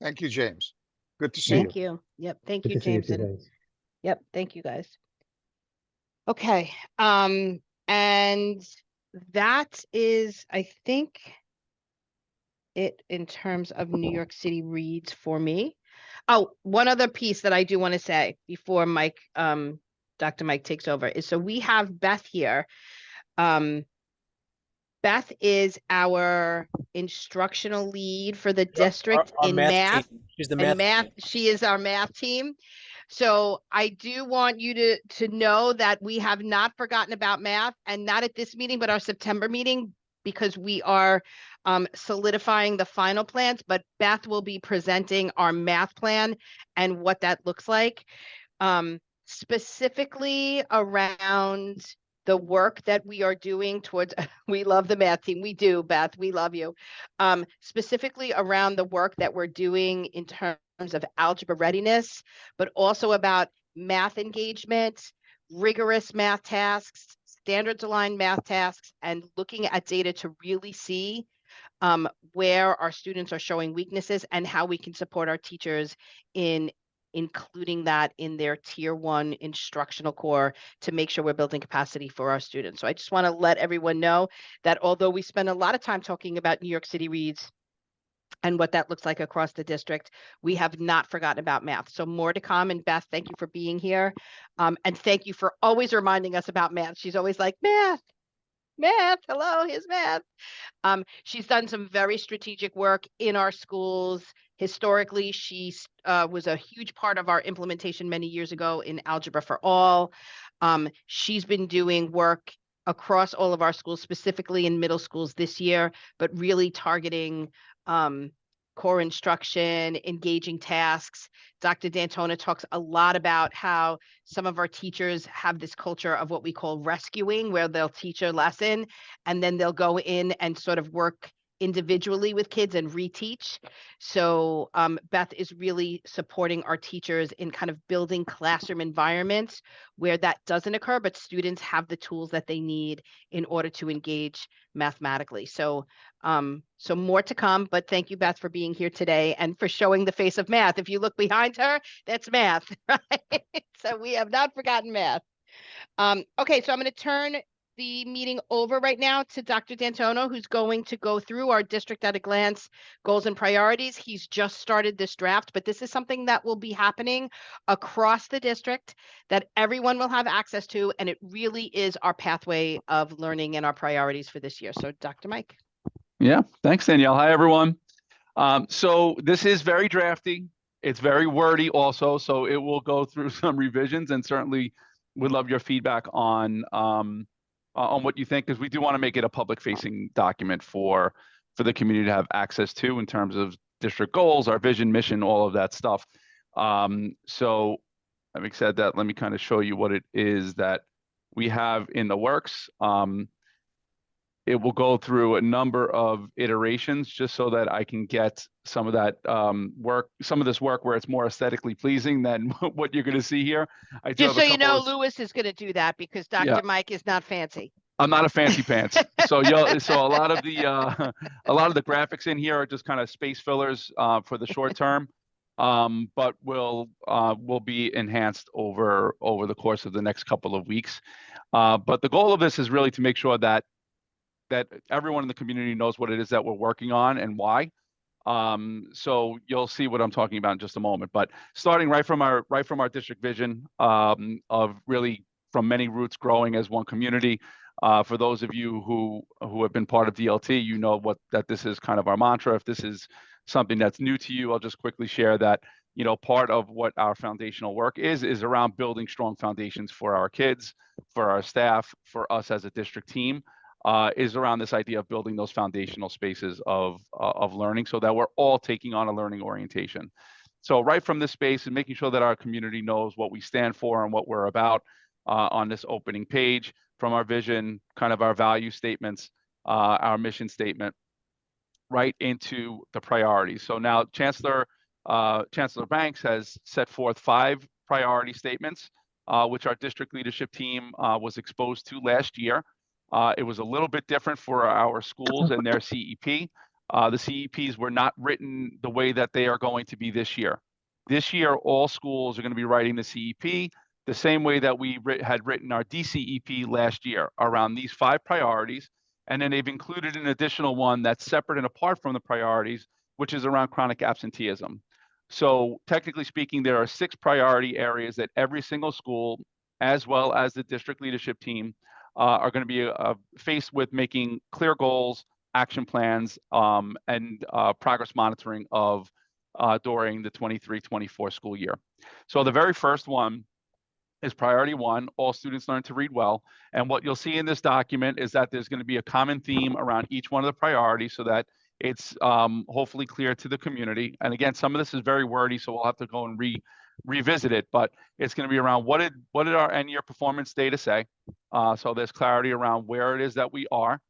[SPEAKER 5] Thank you, James. Good to see you.
[SPEAKER 1] Thank you. Yep. Thank
[SPEAKER 4] Good
[SPEAKER 1] you,
[SPEAKER 4] to see you
[SPEAKER 1] James. And
[SPEAKER 4] today.
[SPEAKER 1] yep. Thank you, guys. Okay. And that is, I think, it in terms of New York City reads for me. Oh, one other piece that I do want to say before Mike, Dr. Mike takes over is, so we have Beth here. Beth is our instructional lead for the district
[SPEAKER 7] Our
[SPEAKER 1] in math.
[SPEAKER 7] team. She's the
[SPEAKER 1] In
[SPEAKER 7] math.
[SPEAKER 1] math,
[SPEAKER 7] team.
[SPEAKER 1] she is our math team. So I do want you to know that we have not forgotten about math, and not at this meeting, but our September meeting, because we are solidifying the final plans, but Beth will be presenting our math plan and what that looks like, specifically around the work that we are doing towards, we love the math team. We do, Beth, we love you. Specifically around the work that we're doing in terms of algebra readiness, but also about math engagement, rigorous math tasks, standards aligned math tasks, and looking at data to really see where our students are showing weaknesses and how we can support our teachers in including that in their tier 1 instructional core to make sure we're building capacity for our students. So I just want to let everyone know that although we spend a lot of time talking about New York City reads and what that looks like across the district, we have not forgotten about math. So more to come. And Beth, thank you for being here. And thank you for always reminding us about math. She's always like, math, hello, here's math. She's done some very strategic work in our schools. Historically, she was a huge part of our implementation many years ago in Algebra for All. She's been doing work across all of our schools, specifically in middle schools this year, but really targeting core instruction, engaging tasks. Dr. D'Antona talks a lot about how some of our teachers have this culture of what we call rescuing, where they'll teach a lesson and then they'll go in and sort of work individually with kids and reteach. So Beth is really supporting our teachers in kind of building classroom environments where that doesn't occur, but students have the tools that they need in order to engage mathematically. So so more to come, but thank you, Beth, for being here today and for showing the face of math. If you look behind her, that's math, right? So we have not forgotten math. Okay, so I'm going to turn the meeting over right now to Dr. D'Antona, who's going to go through our district at a glance goals and priorities. He's just started this draft, but this is something that will be happening across the district that everyone will have access to, and it really is our pathway of learning and our priorities for this year. So Dr. Mike.
[SPEAKER 9] Yeah, thanks, Danielle. Hi, everyone. So this is very drafty. It's very wordy also, so it will go through some revisions, and certainly would love your feedback on what you think, because we do want to make it a public-facing document for the community to have access to in terms of district goals, our vision, mission, all of that stuff. So having said that, let me kind of show you what it is that we have in the works. It will go through a number of iterations just so that I can get some of that work, some of this work where it's more aesthetically pleasing than what you're going to see here.
[SPEAKER 1] Just so you know, Lewis is going to do that because Dr. Mike is not fancy.
[SPEAKER 9] I'm not a fancy pants. So a lot of the graphics in here are just kind of space fillers for the short term, but will be enhanced over the course of the next couple of weeks. But the goal of this is really to make sure that everyone in the community knows what it is that we're working on and why. So you'll see what I'm talking about in just a moment. But starting right from our district vision of really from many roots growing as one community. For those of you who have been part of DLT, you know that this is kind of our mantra. If this is something that's new to you, I'll just quickly share that part of what our foundational work is around building strong foundations for our kids, for our staff, for us as a district team, is around this idea of building those foundational spaces of learning so that we're all taking on a learning orientation. So right from this space and making sure that our community knows what we stand for and what we're about on this opening page, from our vision, kind of our value statements, our mission statement, right into the priorities. So now Chancellor Banks has set forth 5 priority statements, which our district leadership team was exposed to last year. It was a little bit different for our schools and their CEP. The CEPs were not written the way that they are going to be this year. This year, all schools are going to be writing the CEP the same way that we had written our DCEP last year around these 5 priorities. And then they've included an additional one that's separate and apart from the priorities, which is around chronic absenteeism. So technically speaking, there are 6 priority areas that every single school, as well as the district leadership team, are going to be faced with making clear goals, action plans, and progress monitoring of during the 23-24 school year. So the very first one is priority 1, all students learn to read well. And what you'll see in this document is that there's going to be a common theme around each one of the priorities so that it's hopefully clear to the community. And again, some of this is very wordy, so we'll have to go and revisit it, but it's going to be around what did our end year performance data say? So there's clarity around where it is that we are.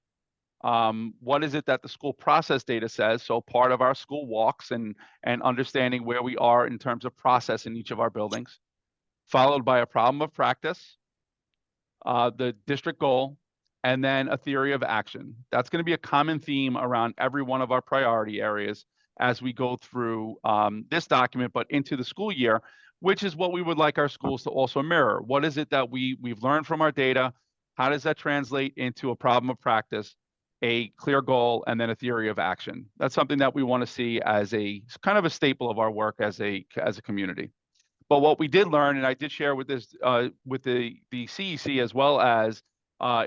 [SPEAKER 9] What is it that the school process data says? So part of our school walks and understanding where we are in terms of process in each of our buildings, followed by a problem of practice, the district goal, and then a theory of action. That's going to be a common theme around every one of our priority areas as we go through this document, but into the school year, which is what we would like our schools to also mirror. What is it that we've learned from our data? How does that translate into a problem of practice, a clear goal, and then a theory of action? That's something that we want to see as a kind of a staple of our work as a community. But what we did learn, and I did share with this with the CEC as well as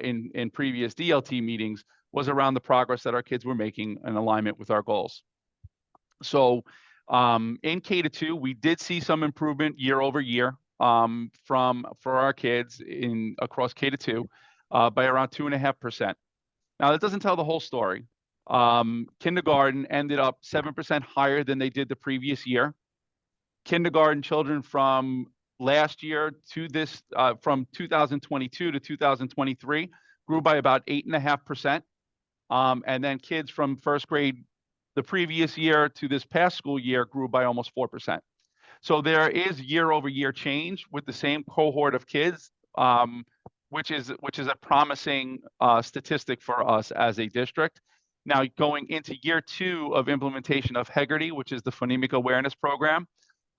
[SPEAKER 9] in previous DLT meetings, was around the progress that our kids were making in alignment with our goals. So in K-2, we did see some improvement year over year for our kids across K-2 by around 2.5%. Now that doesn't tell the whole story. Kindergarten ended up 7% higher than they did the previous year. Kindergarten children from last year to this, from 2022 to 2023, grew by about 8.5%. And then kids from first grade the previous year to this past school year grew by almost 4%. So there is year over year change with the same cohort of kids, which is a promising statistic for us as a district. Now going into year 2 of implementation of Hegarty, which is the phonemic awareness program,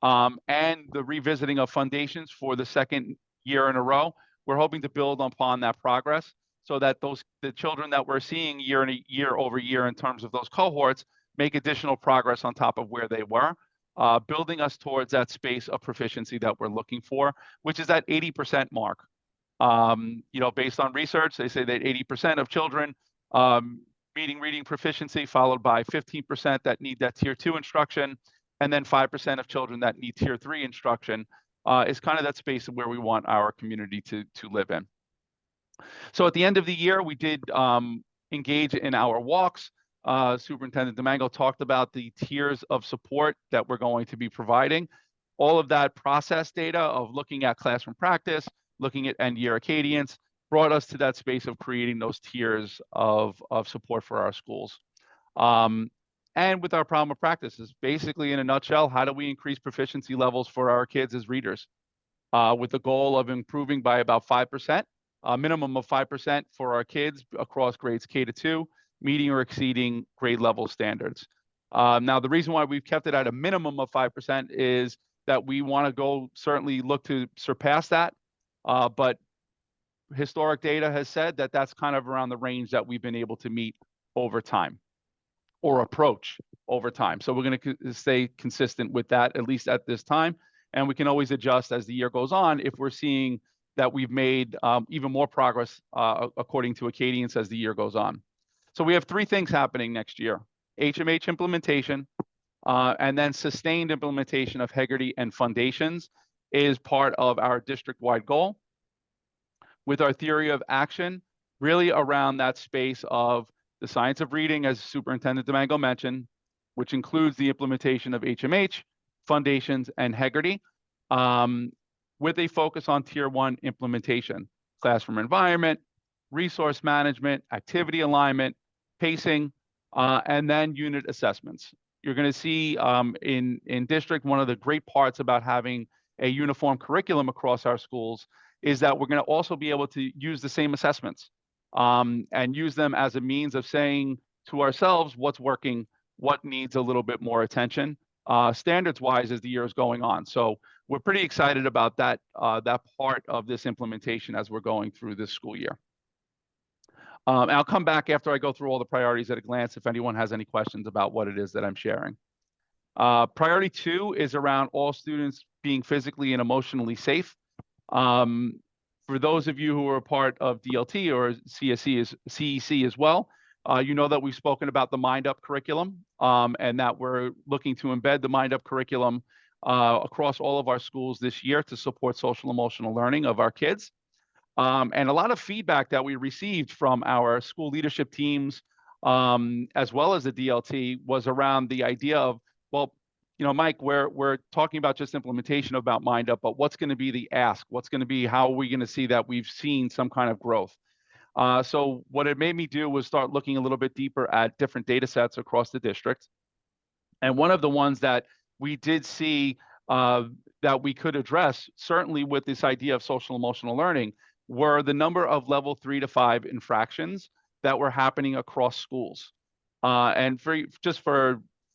[SPEAKER 9] and the revisiting of foundations for the second year in a row, we're hoping to build upon that progress so that the children that we're seeing year over year in terms of those cohorts make additional progress on top of where they were, building us towards that space of proficiency that we're looking for, which is that 80% mark. Based on research, they say that 80% of children meeting reading proficiency, followed by 15% that need that tier 2 instruction, and then 5% of children that need tier 3 instruction is kind of that space where we want our community to live in. So at the end of the year, we did engage in our walks. Superintendent Domingo talked about the tiers of support that we're going to be providing. All of that process data of looking at classroom practice, looking at end year Acadians, brought us to that space of creating those tiers of support for our schools. And with our problem of practices, basically in a nutshell, how do we increase proficiency levels for our kids as readers? With the goal of improving by about 5%, a minimum of 5% for our kids across grades K-2, meeting or exceeding grade level standards. Now, the reason why we've kept it at a minimum of 5% is that we want to certainly look to surpass that. But historic data has said that that's kind of around the range that we've been able to meet over time or approach over time. So we're going to stay consistent with that, at least at this time. And we can always adjust as the year goes on if we're seeing that we've made even more progress according to Acadians as the year goes on. So we have 3 things happening next year: HMH implementation, And then sustained implementation of Hegarty and Foundations is part of our district-wide goal, with our theory of action really around that space of the science of reading, as Superintendent Domingo mentioned, which includes the implementation of HMH, Foundations, and Hegarty, with a focus on Tier 1 implementation, classroom environment, resource management, activity alignment, pacing, and then unit assessments. You're going to see in district, one of the great parts about having a uniform curriculum across our schools is that we're going to also be able to use the same assessments and use them as a means of saying to ourselves what's working, what needs a little bit more attention, standards-wise as the year is going on. So we're pretty excited about that, that part of this implementation as we're going through this school year. I'll come back after I go through all the priorities at a glance if anyone has any questions about what it is that I'm sharing. Priority 2 is around all students being physically and emotionally safe. For those of you who are a part of DLT or CEC as well, you know that we've spoken about the Mind Up curriculum and that we're looking to embed the Mind Up curriculum across all of our schools this year to support social emotional learning of our kids. And a lot of feedback that we received from our school leadership teams, as well as the DLT, was around the idea of, well, you know, Mike, we're talking about just implementation about Mind Up, but what's going to be the ask? What's going to be, how are we going to see that we've seen some kind of growth? So what it made me do was start looking a little bit deeper at different data sets across the district. And one of the ones that we did see that we could address, certainly with this idea of social emotional learning, were the number of level 3 to 5 infractions that were happening across schools. And for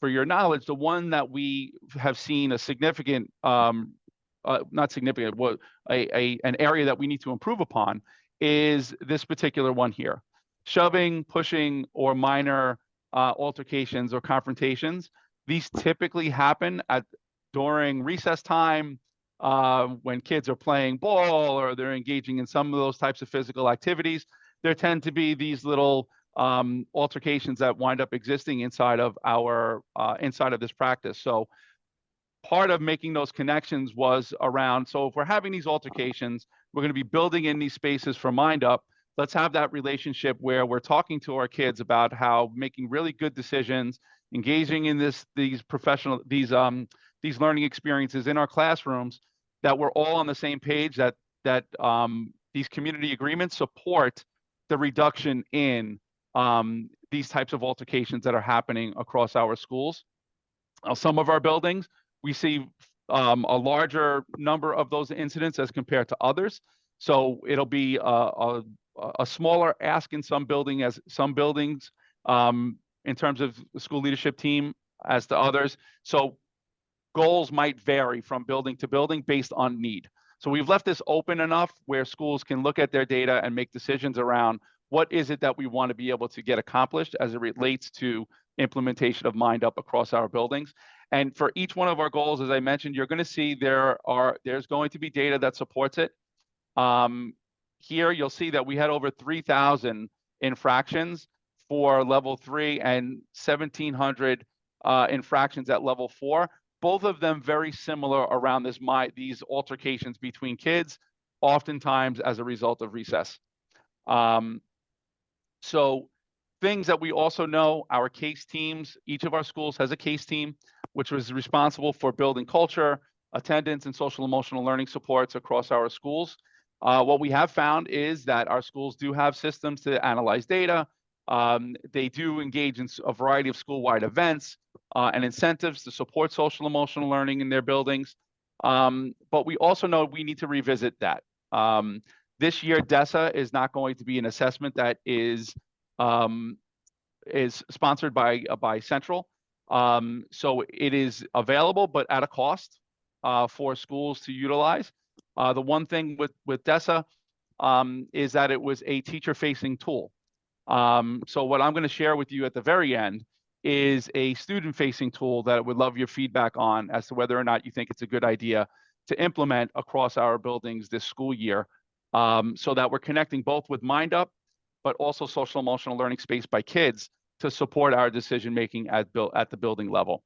[SPEAKER 9] your knowledge, the one that we have seen a significant, not significant, an area that we need to improve upon is this particular one here. Shoving, pushing, or minor altercations or confrontations. These typically happen during recess time, when kids are playing ball or they're engaging in some of those types of physical activities. There tend to be these little altercations that wind up existing inside of our inside of this practice. So part of making those connections was around, so if we're having these altercations, we're going to be building in these spaces for Mind Up. Let's have that relationship where we're talking to our kids about how making really good decisions, engaging in these learning experiences in our classrooms, that we're all on the same page, that these community agreements support the reduction in these types of altercations that are happening across our schools. Some of our buildings, we see a larger number of those incidents as compared to others. So it'll be a smaller ask in some buildings in terms of the school leadership team as to others. So goals might vary from building to building based on need. So we've left this open enough where schools can look at their data and make decisions around what is it that we want to be able to get accomplished as it relates to implementation of Mind Up across our buildings. And for each one of our goals, as I mentioned, you're going to see there's going to be data that supports it. Here you'll see that we had over 3,000 infractions for level 3 and 1,700 infractions at level 4. Both of them very similar around these altercations between kids, oftentimes as a result of recess. So things that we also know, our case teams, each of our schools has a case team, which was responsible for building culture, attendance, and social emotional learning supports across our schools. What we have found is that our schools do have systems to analyze data. They do engage in a variety of school-wide events and incentives to support social emotional learning in their buildings. But we also know we need to revisit that. This year, DESA is not going to be an assessment that is sponsored by Central. So it is available, but at a cost for schools to utilize. The one thing with DESA is that it was a teacher-facing tool. So what I'm going to share with you at the very end is a student-facing tool that I would love your feedback on as to whether or not you think it's a good idea to implement across our buildings this school year, so that we're connecting both with Mind Up, but also social emotional learning space by kids to support our decision-making at the building level.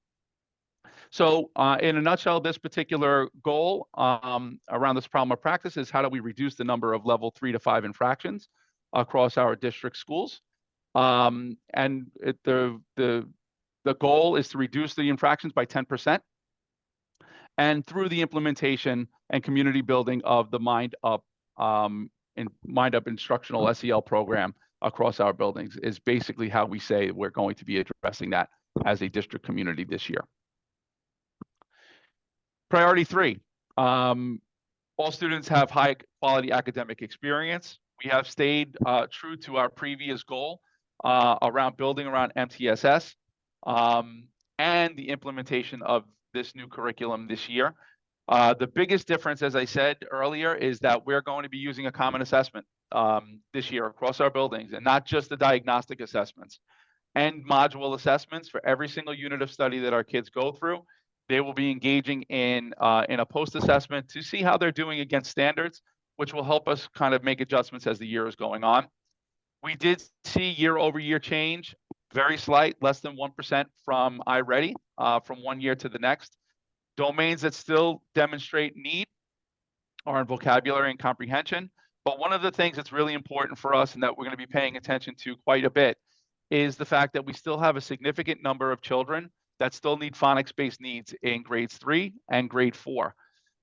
[SPEAKER 9] So in a nutshell, this particular goal around this problem of practice is how do we reduce the number of level 3 to 5 infractions across our district schools? The goal is to reduce the infractions by 10%, and through the implementation and community building of the Mind Up instructional SEL program across our buildings is basically how we say we're going to be addressing that as a district community this year. Priority 3, all students have high quality academic experience. We have stayed true to our previous goal around building around MTSS and the implementation of this new curriculum this year. The biggest difference, as I said earlier, is that we're going to be using a common assessment this year across our buildings, and not just the diagnostic assessments and module assessments for every single unit of study that our kids go through. They will be engaging in a post-assessment to see how they're doing against standards, which will help us kind of make adjustments as the year is going on. We did see year-over-year change, very slight, less than 1% from iReady from one year to the next. Domains that still demonstrate need are in vocabulary and comprehension. But one of the things that's really important for us and that we're going to be paying attention to quite a bit is the fact that we still have a significant number of children that still need phonics-based needs in grades 3 and grade 4.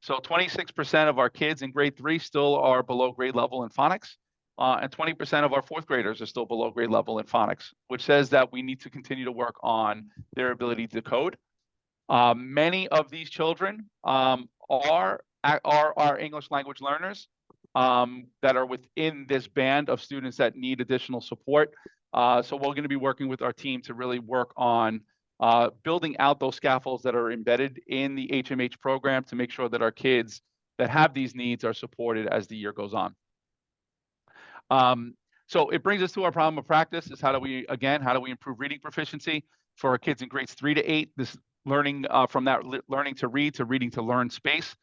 [SPEAKER 9] So 26% of our kids in grade 3 still are below grade level in phonics, and 20% of our fourth graders are still below grade level in phonics, which says that we need to continue to work on their ability to code. Many of these children are our English language learners that are within this band of students that need additional support. So we're going to be working with our team to really work on building out those scaffolds that are embedded in the HMH program to make sure that our kids that have these needs are supported as the year goes on. So it brings us to our problem of practice is how do we improve reading proficiency for our kids in grades 3 to 8? This learning from that learning to read to reading to learn space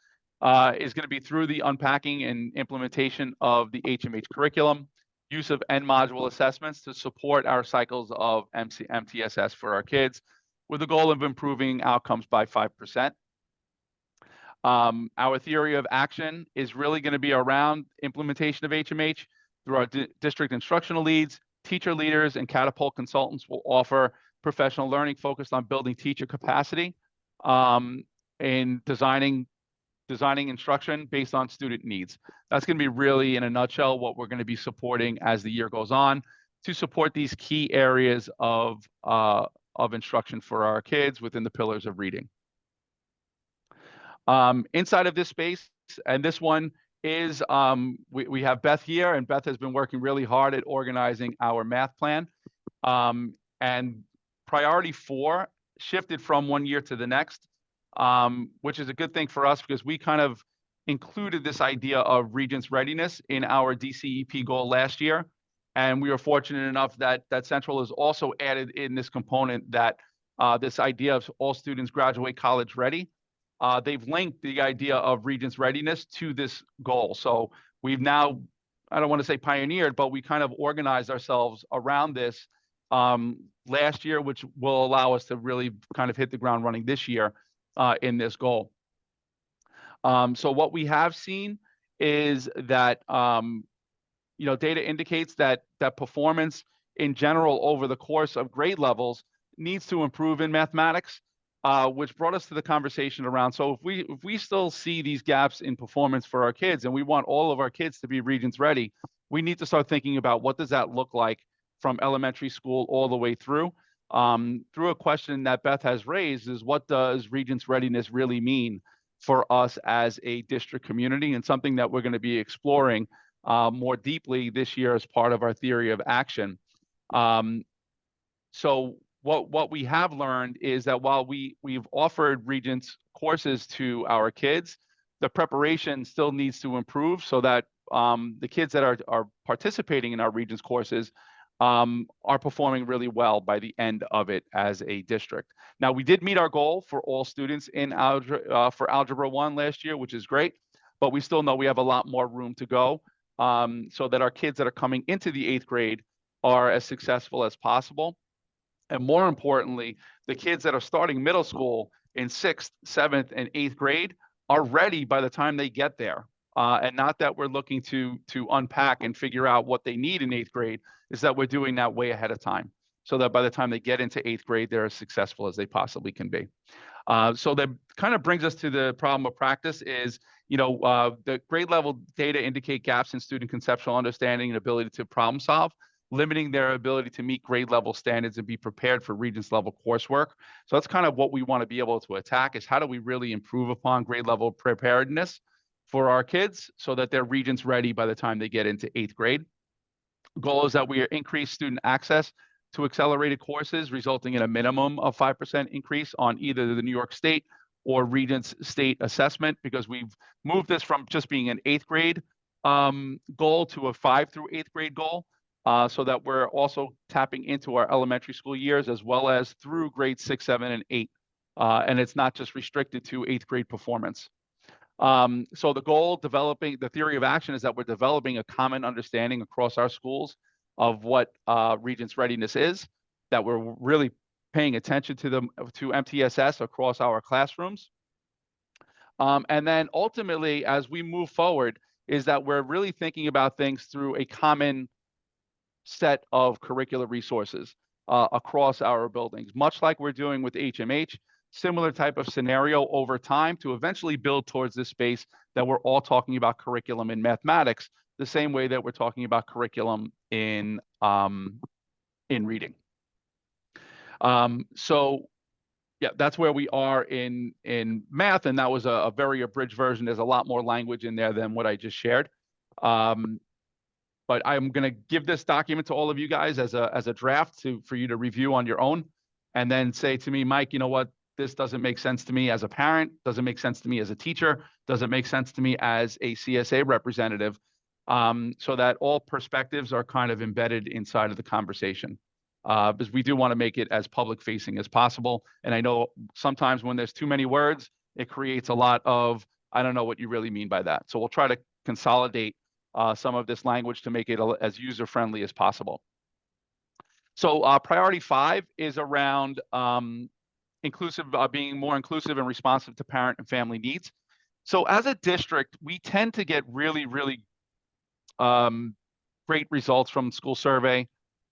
[SPEAKER 9] is going to be through the unpacking and implementation of the HMH curriculum, use of end module assessments to support our cycles of MTSS for our kids, with the goal of improving outcomes by 5%. Our theory of action is really going to be around implementation of HMH through our district instructional leads, teacher leaders, and catapult consultants will offer professional learning focused on building teacher capacity and designing instruction based on student needs. That's going to be really, in a nutshell, what we're going to be supporting as the year goes on to support these key areas of instruction for our kids within the pillars of reading. Inside of this space, and this one is, we have Beth here, and Beth has been working really hard at organizing our math plan. And priority 4 shifted from one year to the next, which is a good thing for us because we kind of included this idea of Regents readiness in our DCEP goal last year. And we were fortunate enough that Central has also added in this component that this idea of all students graduate college ready. They've linked the idea of Regents readiness to this goal. So we've now, I don't want to say pioneered, but we kind of organized ourselves around this last year, which will allow us to really kind of hit the ground running this year in this goal. So what we have seen is that data indicates that performance in general over the course of grade levels needs to improve in mathematics, which brought us to the conversation around, so if we still see these gaps in performance for our kids and we want all of our kids to be Regents ready, we need to start thinking about what does that look like from elementary school all the way through. Through a question that Beth has raised is what does Regents readiness really mean for us as a district community, and something that we're going to be exploring more deeply this year as part of our theory of action. So what we have learned is that while we've offered Regents courses to our kids, the preparation still needs to improve so that the kids that are participating in our Regents courses are performing really well by the end of it as a district. Now, we did meet our goal for all students in for Algebra 1 last year, which is great, but we still know we have a lot more room to go so that our kids that are coming into the 8th grade are as successful as possible. And more importantly, the kids that are starting middle school in 6th, 7th, and 8th grade are ready by the time they get there. And not that we're looking to unpack and figure out what they need in 8th grade, is that we're doing that way ahead of time, so that by the time they get into 8th grade, they're as successful as they possibly can be. So that kind of brings us to the problem of practice is, the grade level data indicate gaps in student conceptual understanding and ability to problem solve, limiting their ability to meet grade level standards and be prepared for Regents level coursework. So that's kind of what we want to be able to attack, is how do we really improve upon grade level preparedness for our kids so that they're Regents ready by the time they get into 8th grade. Goal is that we increase student access to accelerated courses, resulting in a minimum of 5% increase on either the New York State or Regents State assessment, because we've moved this from just being an 8th grade goal to a 5th through 8th grade goal, so that we're also tapping into our elementary school years as well as through grades 6, 7, and 8. And it's not just restricted to 8th grade performance. So the goal, developing the theory of action, is that we're developing a common understanding across our schools of what Regents readiness is, that we're really paying attention to MTSS across our classrooms. And then ultimately, as we move forward, is that we're really thinking about things through a common set of curricular resources across our buildings, much like we're doing with HMH. Similar type of scenario over time to eventually build towards this space that we're all talking about curriculum in mathematics, the same way that we're talking about curriculum in reading. So yeah, that's where we are in math, and that was a very abridged version. There's a lot more language in there than what I just shared. But I'm going to give this document to all of you guys as a draft for you to review on your own, and then say to me, Mike, you know what? This doesn't make sense to me as a parent, doesn't make sense to me as a teacher, doesn't make sense to me as a CSA representative, so that all perspectives are kind of embedded inside of the conversation. Because we do want to make it as public facing as possible. And I know sometimes when there's too many words, it creates a lot of, I don't know what you really mean by that. So we'll try to consolidate some of this language to make it as user-friendly as possible. So priority 5 is around being more inclusive and responsive to parent and family needs. So as a district, we tend to get really, really great results from the school survey.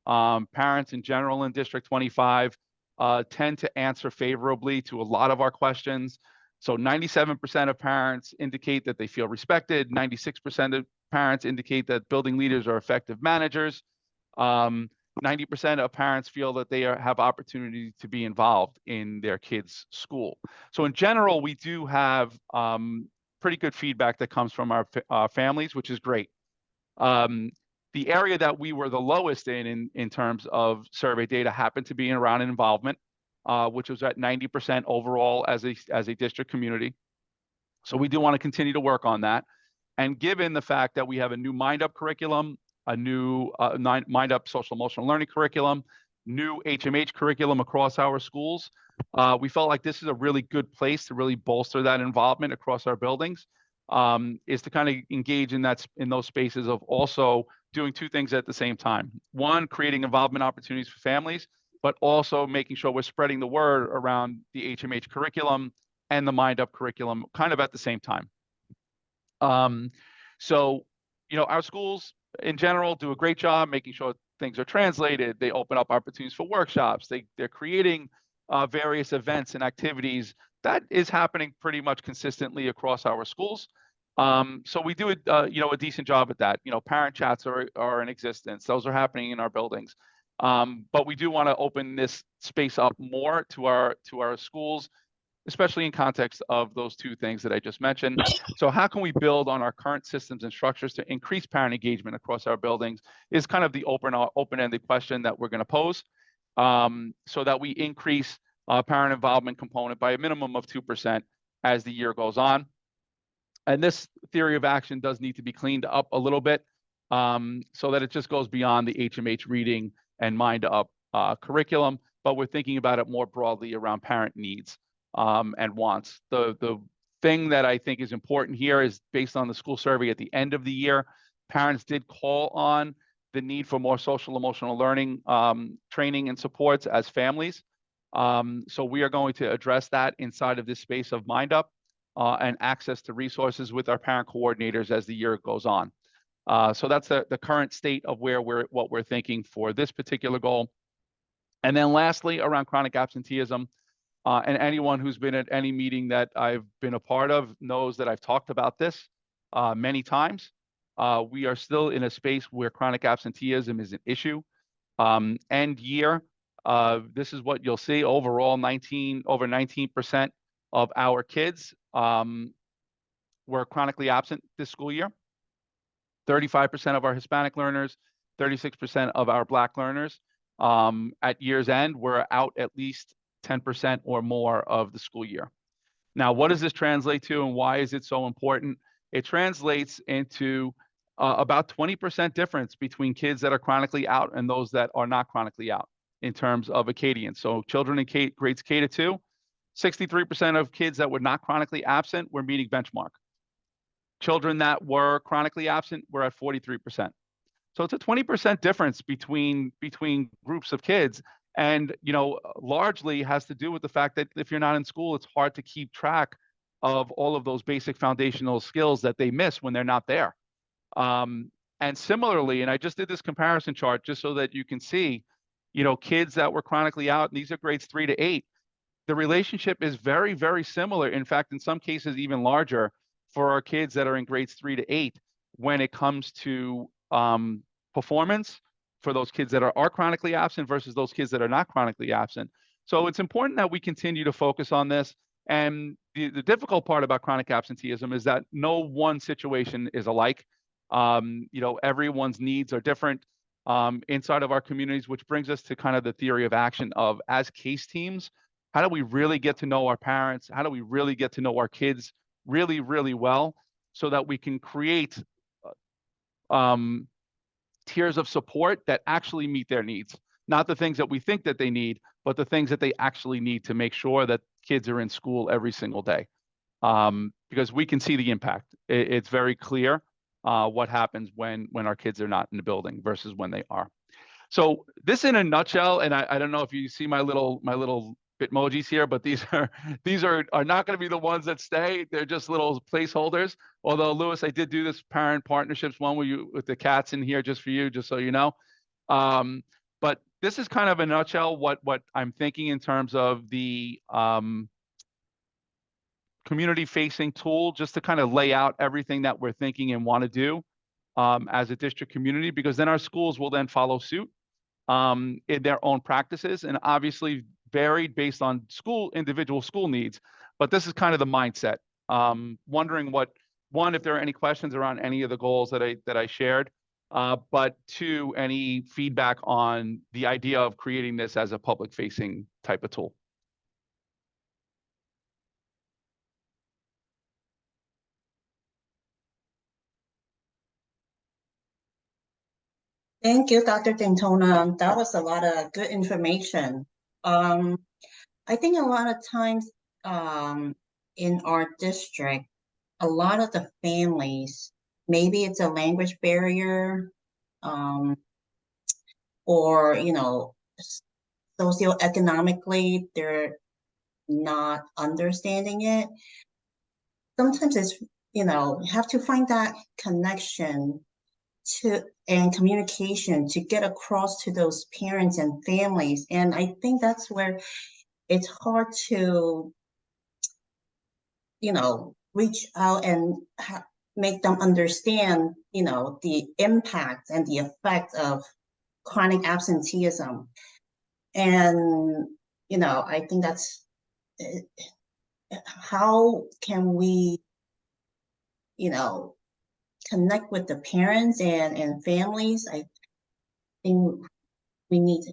[SPEAKER 9] Parents in general in District 25 tend to answer favorably to a lot of our questions. So 97% of parents indicate that they feel respected. 96% of parents indicate that building leaders are effective managers. 90% of parents feel that they have opportunity to be involved in their kids' school. So in general, we do have pretty good feedback that comes from our families, which is great. The area that we were the lowest in terms of survey data happened to be around involvement, which was at 90% overall as a district community. So we do want to continue to work on that. And given the fact that we have a new Mind Up curriculum, a new Mind Up social emotional learning curriculum, new HMH curriculum across our schools, we felt like this is a really good place to really bolster that involvement across our buildings, is to kind of engage in those spaces of also doing two things at the same time. One, creating involvement opportunities for families, but also making sure we're spreading the word around the HMH curriculum and the Mind Up curriculum kind of at the same time. So, our schools in general do a great job making sure things are translated. They open up opportunities for workshops. They're creating various events and activities. That is happening pretty much consistently across our schools. So we do a decent job at that. Parent chats are in existence. Those are happening in our buildings. But we do want to open this space up more to our schools, especially in context of those two things that I just mentioned. So how can we build on our current systems and structures to increase parent engagement across our buildings is kind of the open-ended question that we're going to pose, so that we increase parent involvement component by a minimum of 2% as the year goes on. And this theory of action does need to be cleaned up a little bit, so that it just goes beyond the HMH reading and Mind Up curriculum, but we're thinking about it more broadly around parent needs and wants. The thing that I think is important here is based on the school survey at the end of the year, parents did call on the need for more social emotional learning training and supports as families. So we are going to address that inside of this space of Mind Up and access to resources with our parent coordinators as the year goes on. So that's the current state of what we're thinking for this particular goal. And then lastly, around chronic absenteeism, and anyone who's been at any meeting that I've been a part of knows that I've talked about this many times. We are still in a space where chronic absenteeism is an issue. End year, this is what you'll see overall, over 19% of our kids were chronically absent this school year. 35% of our Hispanic learners, 36% of our Black learners at year's end were out at least 10% or more of the school year. Now, what does this translate to and why is it so important? It translates into about 20% difference between kids that are chronically out and those that are not chronically out in terms of Acadians. So children in grades K to 2, 63% of kids that were not chronically absent were meeting benchmark. Children that were chronically absent were at 43%. So it's a 20% difference between groups of kids. And, largely has to do with the fact that if you're not in school, it's hard to keep track of all of those basic foundational skills that they miss when they're not there. And similarly, and I just did this comparison chart just so that you can see, kids that were chronically out, and these are grades 3 to 8, the relationship is very, very similar. In fact, in some cases, even larger for our kids that are in grades 3 to 8 when it comes to performance for those kids that are chronically absent versus those kids that are not chronically absent. So it's important that we continue to focus on this. And the difficult part about chronic absenteeism is that no one situation is alike. Everyone's needs are different inside of our communities, which brings us to kind of the theory of action of, as case teams, how do we really get to know our parents? How do we really get to know our kids really, really well so that we can create tiers of support that actually meet their needs, not the things that we think that they need, but the things that they actually need to make sure that kids are in school every single day. Because we can see the impact. It's very clear what happens when our kids are not in the building versus when they are. So this in a nutshell, and I don't know if you see my little Bitmojis here, but these are not going to be the ones that stay. They're just little placeholders. Although, Louis, I did do this parent partnerships one with the cats in here just for you, just so you know. But this is kind of a nutshell what I'm thinking in terms of the community-facing tool, just to kind of lay out everything that we're thinking and want to do as a district community, because then our schools will then follow suit in their own practices, and obviously varied based on individual school needs. But this is kind of the mindset. Wondering if there are any questions around any of the goals that I shared, but two, any feedback on the idea of creating this as a public-facing type of tool.
[SPEAKER 2] Thank you, Dr. Dentona. That was a lot of good information. I think a lot of times in our district, a lot of the families, maybe it's a language barrier, or, socioeconomically, they're not understanding it. Sometimes it's, you have to find that connection and communication to get across to those parents and families. And I think that's where it's hard to, reach out and make them understand, the impact and the effect of chronic absenteeism. And, I think that's, how can we, connect with the parents and families? I think we need to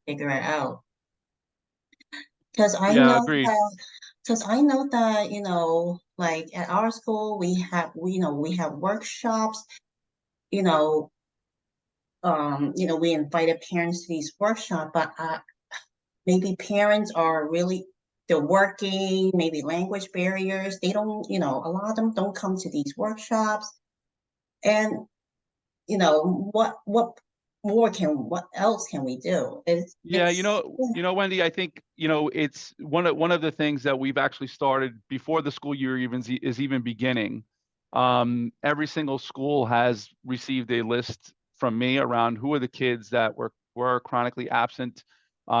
[SPEAKER 2] figure it out. Because I know that, like at our school, we have workshops, we invited parents to these workshops, but maybe parents are they're working, maybe language barriers. They don't, a lot of them don't come to these workshops. And, what what else can we do?
[SPEAKER 9] Yeah,
[SPEAKER 2] It's
[SPEAKER 9] Wendy, I think, it's one of the things that we've actually started before the school year is even beginning. Every single school has received a list from me around who are the kids that were chronically absent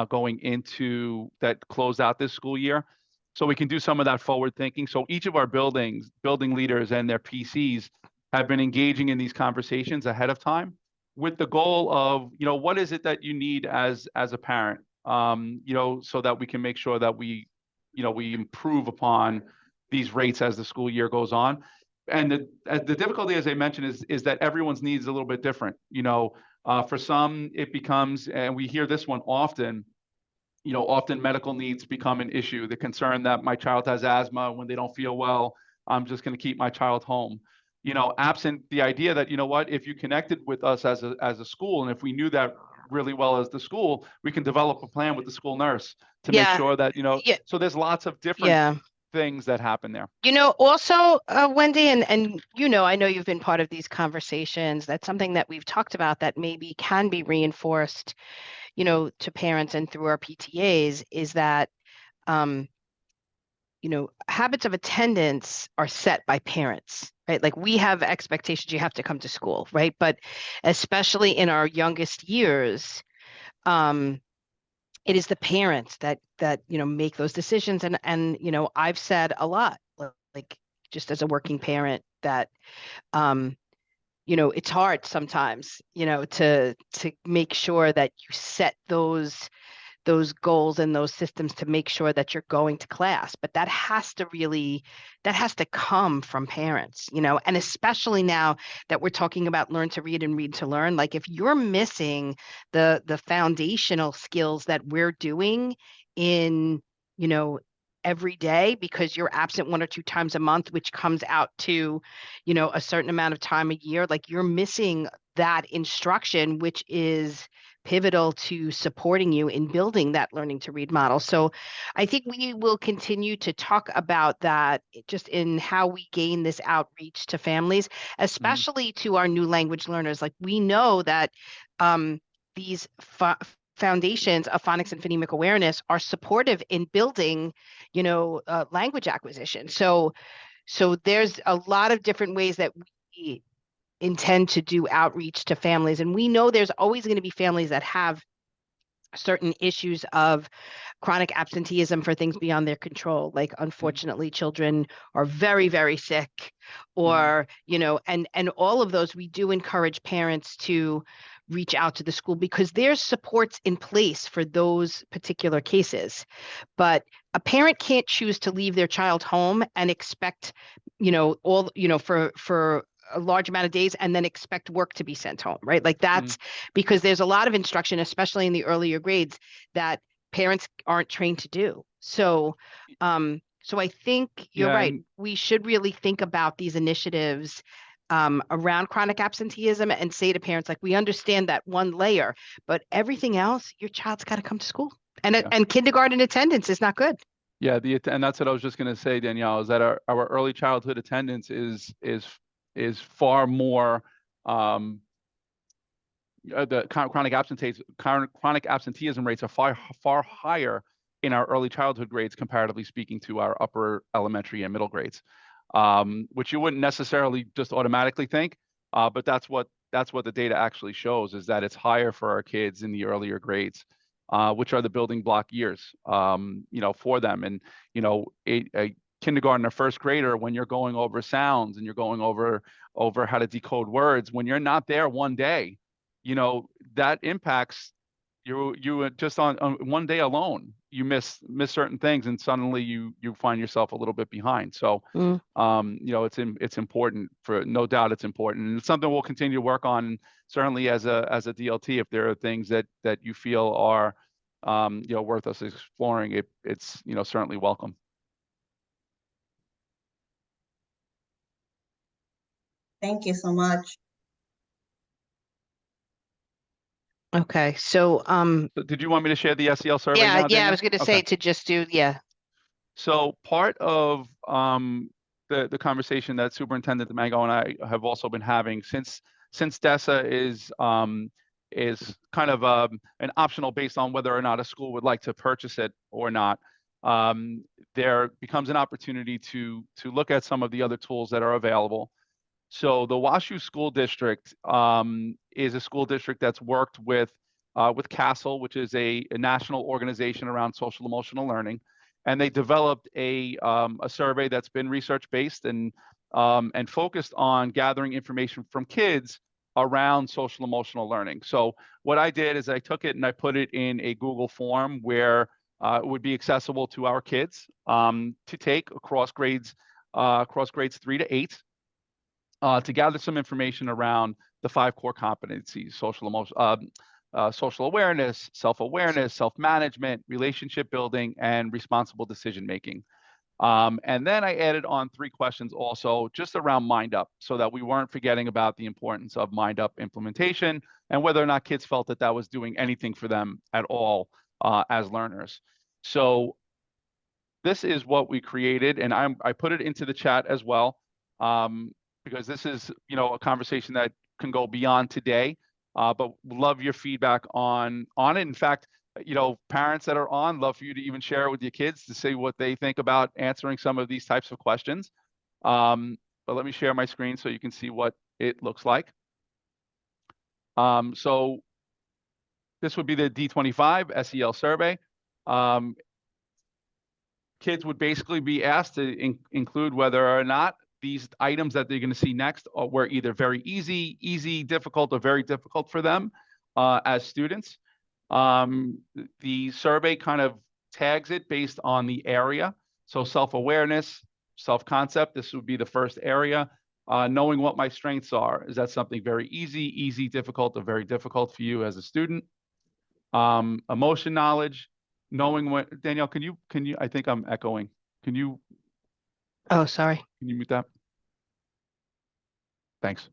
[SPEAKER 9] going into that closed out this school year. So we can do some of that forward thinking. So each of our building leaders and their PCs have been engaging in these conversations ahead of time with the goal of, what is it that you need as a parent, so that we can make sure that we improve upon these rates as the school year goes on. And the difficulty, as I mentioned, is that everyone's needs is a little bit different. For some, it becomes, and we hear this one often, often medical needs become an issue. The concern that my child has asthma, when they don't feel well, I'm just going to keep my child home. Absent the idea that, if you connected with us as a school, and if we knew that really well as the school, we can develop a plan with the school nurse to make
[SPEAKER 1] Yeah.
[SPEAKER 9] sure that,
[SPEAKER 1] Yeah.
[SPEAKER 9] so there's lots of different things that happen there.
[SPEAKER 1] Also, Wendy, and I know you've been part of these conversations. That's something that we've talked about that maybe can be reinforced, to parents and through our PTAs, is that, habits of attendance are set by parents, right? Like, we have expectations, you have to come to school, right? But especially in our youngest years, it is the parents that make those decisions. And I've said a lot, like, just as a working parent, that it's hard sometimes, to make sure that you set those goals and those systems to make sure that you're going to class. But that has to come from parents, and especially now that we're talking about learn to read and read to learn. Like, if you're missing the foundational skills that we're doing in, every day, because you're absent 1 or 2 times a month, which comes out to, a certain amount of time a year, like, you're missing that instruction, which is pivotal to supporting you in building that learning to read model. So I think we will continue to talk about that, just in how we gain this outreach to families, especially to our new language learners. Like, we know that these foundations of phonics and phonemic awareness are supportive in building, language acquisition. So there's a lot of different ways that we intend to do outreach to families. And we know there's always going to be families that have certain issues of chronic absenteeism for things beyond their control. Like, unfortunately, children are very, very sick, or, and all of those, we do encourage parents to reach out to the school, because there's supports in place for those particular cases. But a parent can't choose to leave their child home and expect, for a large amount of days, and then expect work to be sent home, right? Like, that's because there's a lot of instruction, especially in the earlier grades, that parents aren't trained to do. So I think you're right. We should really think about these initiatives around chronic absenteeism, and say to parents, like, we understand that one layer, but everything else, your child's got to come to school. And kindergarten attendance is not good.
[SPEAKER 9] Yeah, and that's what I was just going to say, Danielle, is that our early childhood attendance is far more, the chronic absenteeism rates are far higher in our early childhood grades, comparatively speaking, to our upper elementary and middle grades, which you wouldn't necessarily just automatically think, but that's what the data actually shows, is that it's higher for our kids in the earlier grades, which are the building block years, for them. And, a kindergarten or first grader, when you're going over sounds and you're going over how to decode words, when you're not there one day, that impacts you just on one day alone. You miss certain things, and suddenly you find yourself a little bit behind. So it's important, for no doubt it's important, and it's something we'll continue to work on, certainly as a DLT. If there are things that you feel are worth us exploring, it's certainly welcome.
[SPEAKER 2] Thank you so much.
[SPEAKER 1] Okay, so
[SPEAKER 9] did you want me to share the SEL survey now,
[SPEAKER 1] yeah,
[SPEAKER 9] Danielle?
[SPEAKER 1] I was going to say to just do,
[SPEAKER 9] So part of the conversation that Superintendent Mango and I have also been having since DESA is is kind of an optional based on whether or not a school would like to purchase it or not. There becomes an opportunity to look at some of the other tools that are available. So the WashU School District is a school district that's worked with CASEL, which is a national organization around social emotional learning, and they developed a survey that's been research based and focused on gathering information from kids around social emotional learning. So what I did is I took it and I put it in a Google form where it would be accessible to our kids to take across grades 3 to 8. To gather some information around the 5 core competencies: social awareness, self-awareness, self-management, relationship building, and responsible decision-making. And then I added on 3 questions also just around Mind Up, so that we weren't forgetting about the importance of Mind Up implementation and whether or not kids felt that that was doing anything for them at all as learners. So this is what we created, and I put it into the chat as well. Because this is, a conversation that can go beyond today, but love your feedback on it. In fact, parents that are on, love for you to even share it with your kids to say what they think about answering some of these types of questions. But let me share my screen so you can see what it looks like. So this would be the D25 SEL survey. Kids would basically be asked to include whether or not these items that they're going to see next were either very easy, difficult, or very difficult for them as students. The survey kind of tags it based on the area. So self-awareness, self-concept, this would be the first area. Knowing what my strengths are. Is that something very easy, difficult, or very difficult for you as a student? Emotion knowledge, knowing what, Danielle, can you, I think I'm echoing. Can you
[SPEAKER 1] Oh, sorry.
[SPEAKER 9] Can you mute that? Thanks.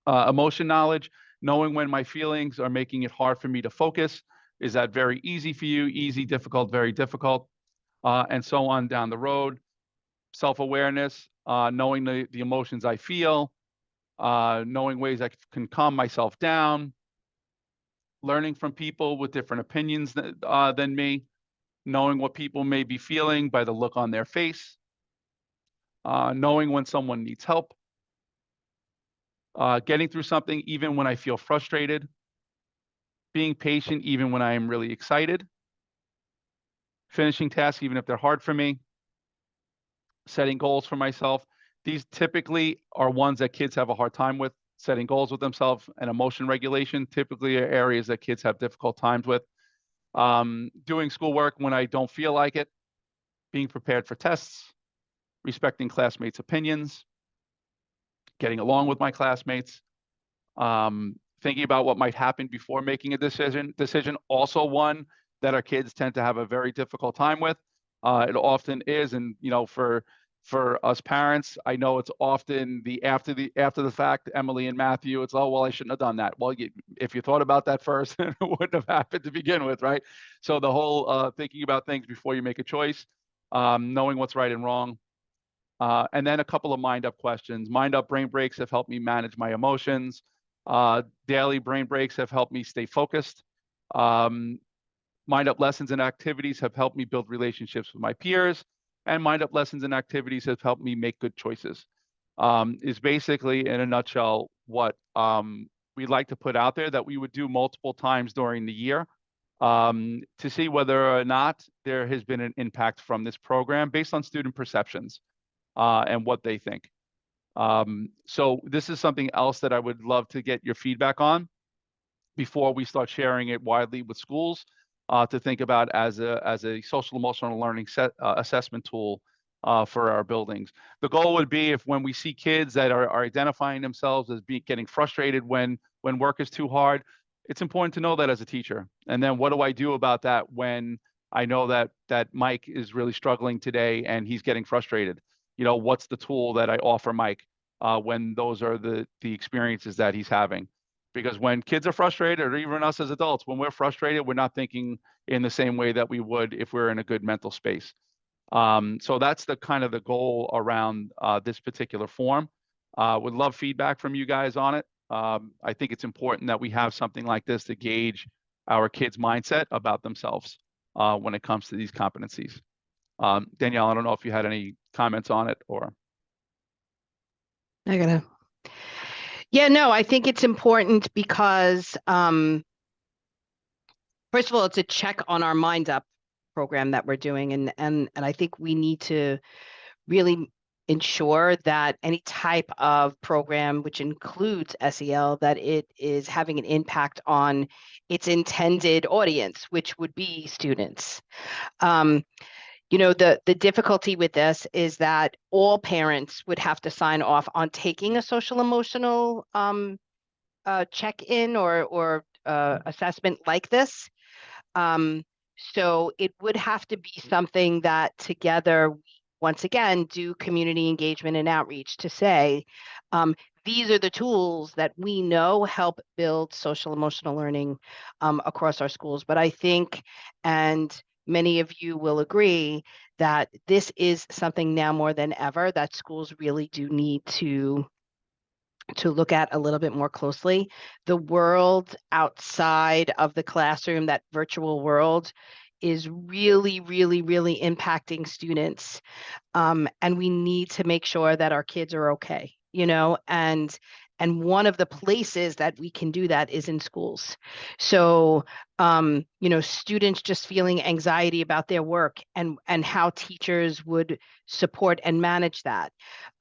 [SPEAKER 9] Emotion knowledge, knowing when my feelings are making it hard for me to focus. Is that very easy for you? Easy, difficult, very difficult, and so on down the road. Self-awareness, knowing the emotions I feel, knowing ways I can calm myself down, learning from people with different opinions than me, knowing what people may be feeling by the look on their face, knowing when someone needs help, getting through something even when I feel frustrated, being patient even when I am really excited, finishing tasks even if they're hard for me, setting goals for myself. These typically are ones that kids have a hard time with. Setting goals with themselves and emotion regulation typically are areas that kids have difficult times with. Doing schoolwork when I don't feel like it, being prepared for tests, respecting classmates' opinions, getting along with my classmates, thinking about what might happen before making a decision, also one that our kids tend to have a very difficult time with. It often is, and for us parents, I know it's often after the fact, Emily and Matthew, it's, oh, well, I shouldn't have done that. Well, if you thought about that first, it wouldn't have happened to begin with, right? So the whole thinking about things before you make a choice, knowing what's right and wrong. And then a couple of Mind Up questions. Mind Up brain breaks have helped me manage my emotions. Daily brain breaks have helped me stay focused. Mind Up lessons and activities have helped me build relationships with my peers. And Mind Up lessons and activities have helped me make good choices. Is basically, in a nutshell, what we'd like to put out there that we would do multiple times during the year to see whether or not there has been an impact from this program based on student perceptions and what they think. So this is something else that I would love to get your feedback on before we start sharing it widely with schools to think about as a social emotional learning assessment tool for our buildings. The goal would be if when we see kids that are identifying themselves as getting frustrated when work is too hard, it's important to know that as a teacher. And then what do I do about that when I know that Mike is really struggling today and he's getting frustrated? What's the tool that I offer Mike when those are the experiences that he's having? Because when kids are frustrated, or even us as adults, when we're frustrated, we're not thinking in the same way that we would if we're in a good mental space. So that's the kind of the goal around this particular form. Would love feedback from you guys on it. I think it's important that we have something like this to gauge our kids' mindset about themselves when it comes to these competencies. Danielle, I don't know if you had any comments on it or.
[SPEAKER 1] Yeah, no, I think it's important because, first of all, it's a check on our Mind Up program that we're doing. And I think we need to really ensure that any type of program, which includes SEL, that it is having an impact on its intended audience, which would be students. The difficulty with this is that all parents would have to sign off on taking a social emotional check-in or assessment like this. So it would have to be something that together, once again, do community engagement and outreach to say, these are the tools that we know help build social emotional learning across our schools. But I think, and many of you will agree, that this is something now more than ever that schools really do need to look at a little bit more closely. The world outside of the classroom, that virtual world, is really, really, really impacting students. And we need to make sure that our kids are okay, and one of the places that we can do that is in schools. So, students just feeling anxiety about their work and how teachers would support and manage that.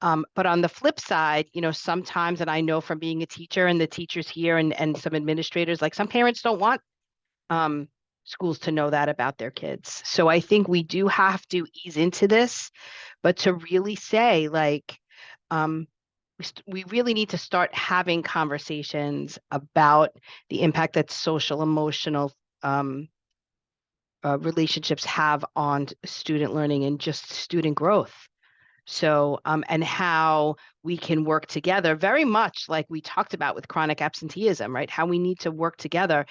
[SPEAKER 1] But on the flip side, sometimes, and I know from being a teacher and the teachers here and some administrators, like some parents don't want schools to know that about their kids. So I think we do have to ease into this, but to really say, like, we really need to start having conversations about the impact that social emotional relationships have on student learning and just student growth. So, and how we can work together, very much like we talked about with chronic absenteeism, right? How we need to work together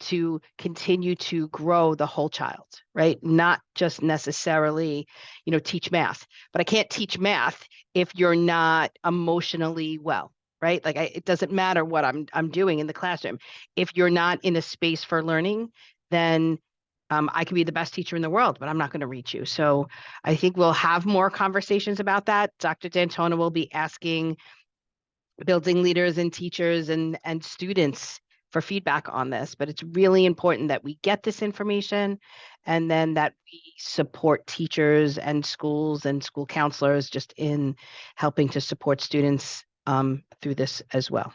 [SPEAKER 1] to continue to grow the whole child, right? Not just necessarily, teach math, but I can't teach math if you're not emotionally well, right? Like it doesn't matter what I'm doing in the classroom. If you're not in a space for learning, then I could be the best teacher in the world, but I'm not going to reach you. So I think we'll have more conversations about that. Dr. D'Antona will be asking building leaders and teachers and students for feedback on this, but it's really important that we get this information and then that we support teachers and schools and school counselors just in helping to support students through this as well.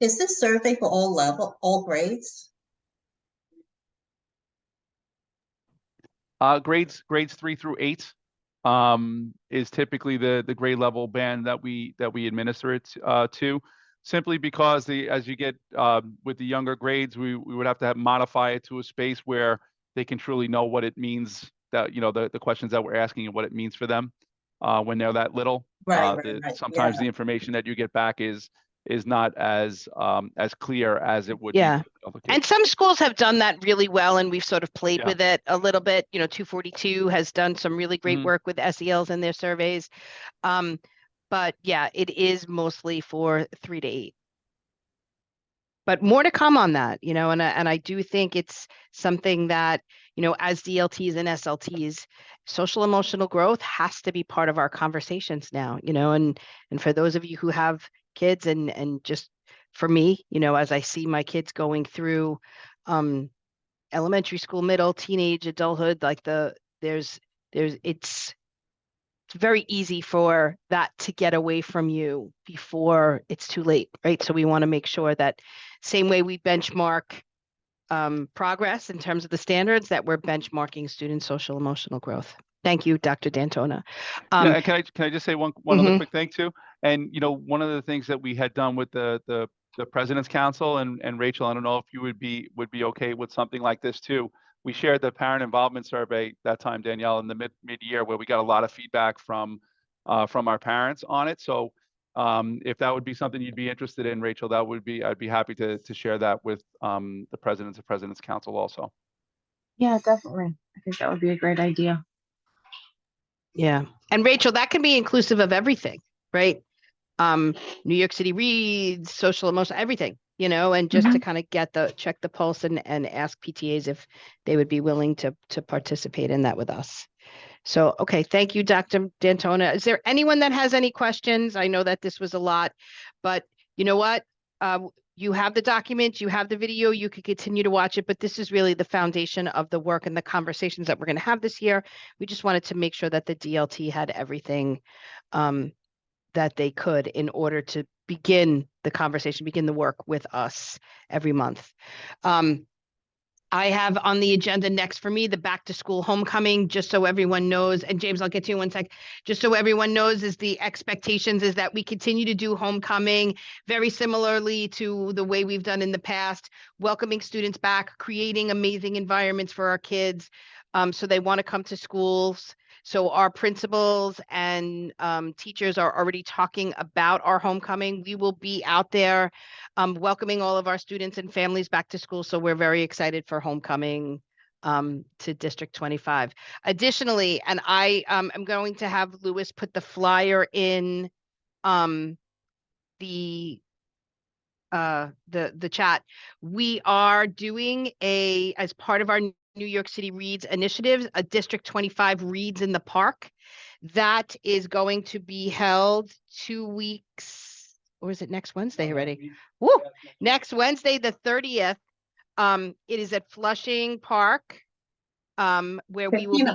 [SPEAKER 2] Is this survey for all grades?
[SPEAKER 9] Grades 3 through 8 is typically the grade level band that we administer it to, simply because as you get with the younger grades, we would have to modify it to a space where they can truly know what it means, that the questions that we're asking and what it means for them when they're that little.
[SPEAKER 2] Right.
[SPEAKER 9] Sometimes
[SPEAKER 2] Yeah.
[SPEAKER 9] the information that you get back is not as clear as it would
[SPEAKER 1] Yeah.
[SPEAKER 9] be for other kids.
[SPEAKER 1] And some schools have done that really well, and we've sort of played
[SPEAKER 9] Yeah.
[SPEAKER 1] with it a little bit. 242 has done some really great work with SELs in their surveys. But yeah, it is mostly for 3 to 8. But more to come on that, and I do think it's something that, as DLTs and SLTs, social emotional growth has to be part of our conversations now, and for those of you who have kids and just for me, as I see my kids going through elementary school, middle, teenage, adulthood, like it's very easy for that to get away from you before it's too late, right? So we want to make sure that same way we benchmark progress in terms of the standards, that we're benchmarking student social emotional growth. Thank you, Dr. D'Antona.
[SPEAKER 9] Yeah, and can I just say one other quick thing too? And one of the things that we had done with the President's Council, and Rachel, I don't know if you would be okay with something like this too. We shared the parent involvement survey that time, Danielle, in the mid-year, where we got a lot of feedback from our parents on it. So if that would be something you'd be interested in, Rachel, I'd be happy to share that with the President's Council also.
[SPEAKER 3] Yeah, definitely. I think that would be a great idea.
[SPEAKER 1] Yeah. And Rachel, that can be inclusive of everything, right? New York City Reads, social emotional, everything, and just to kind of check the pulse and ask PTAs if they would be willing to participate in that with us. So, okay, thank you, Dr. D'Antona. Is there anyone that has any questions? I know that this was a lot, but you know what? You have the document, you have the video, you could continue to watch it, but this is really the foundation of the work and the conversations that we're going to have this year. We just wanted to make sure that the DLT had everything that they could in order to begin the conversation, begin the work with us every month. I have on the agenda next for me, the back to school homecoming, just so everyone knows, and James, I'll get to you in 1 sec, just so everyone knows is the expectations is that we continue to do homecoming very similarly to the way we've done in the past, welcoming students back, creating amazing environments for our kids. So they want to come to schools. So our principals and teachers are already talking about our homecoming. We will be out there welcoming all of our students and families back to school. So we're very excited for homecoming to District 25. Additionally, and I am going to have Lewis put the flyer in the chat. We are doing as part of our New York City Reads initiative, a District 25 Reads in the Park. That is going to be held 2 weeks, or is it next Wednesday already? Woo! Next Wednesday, the 30th. It is at Flushing Park, where we will be.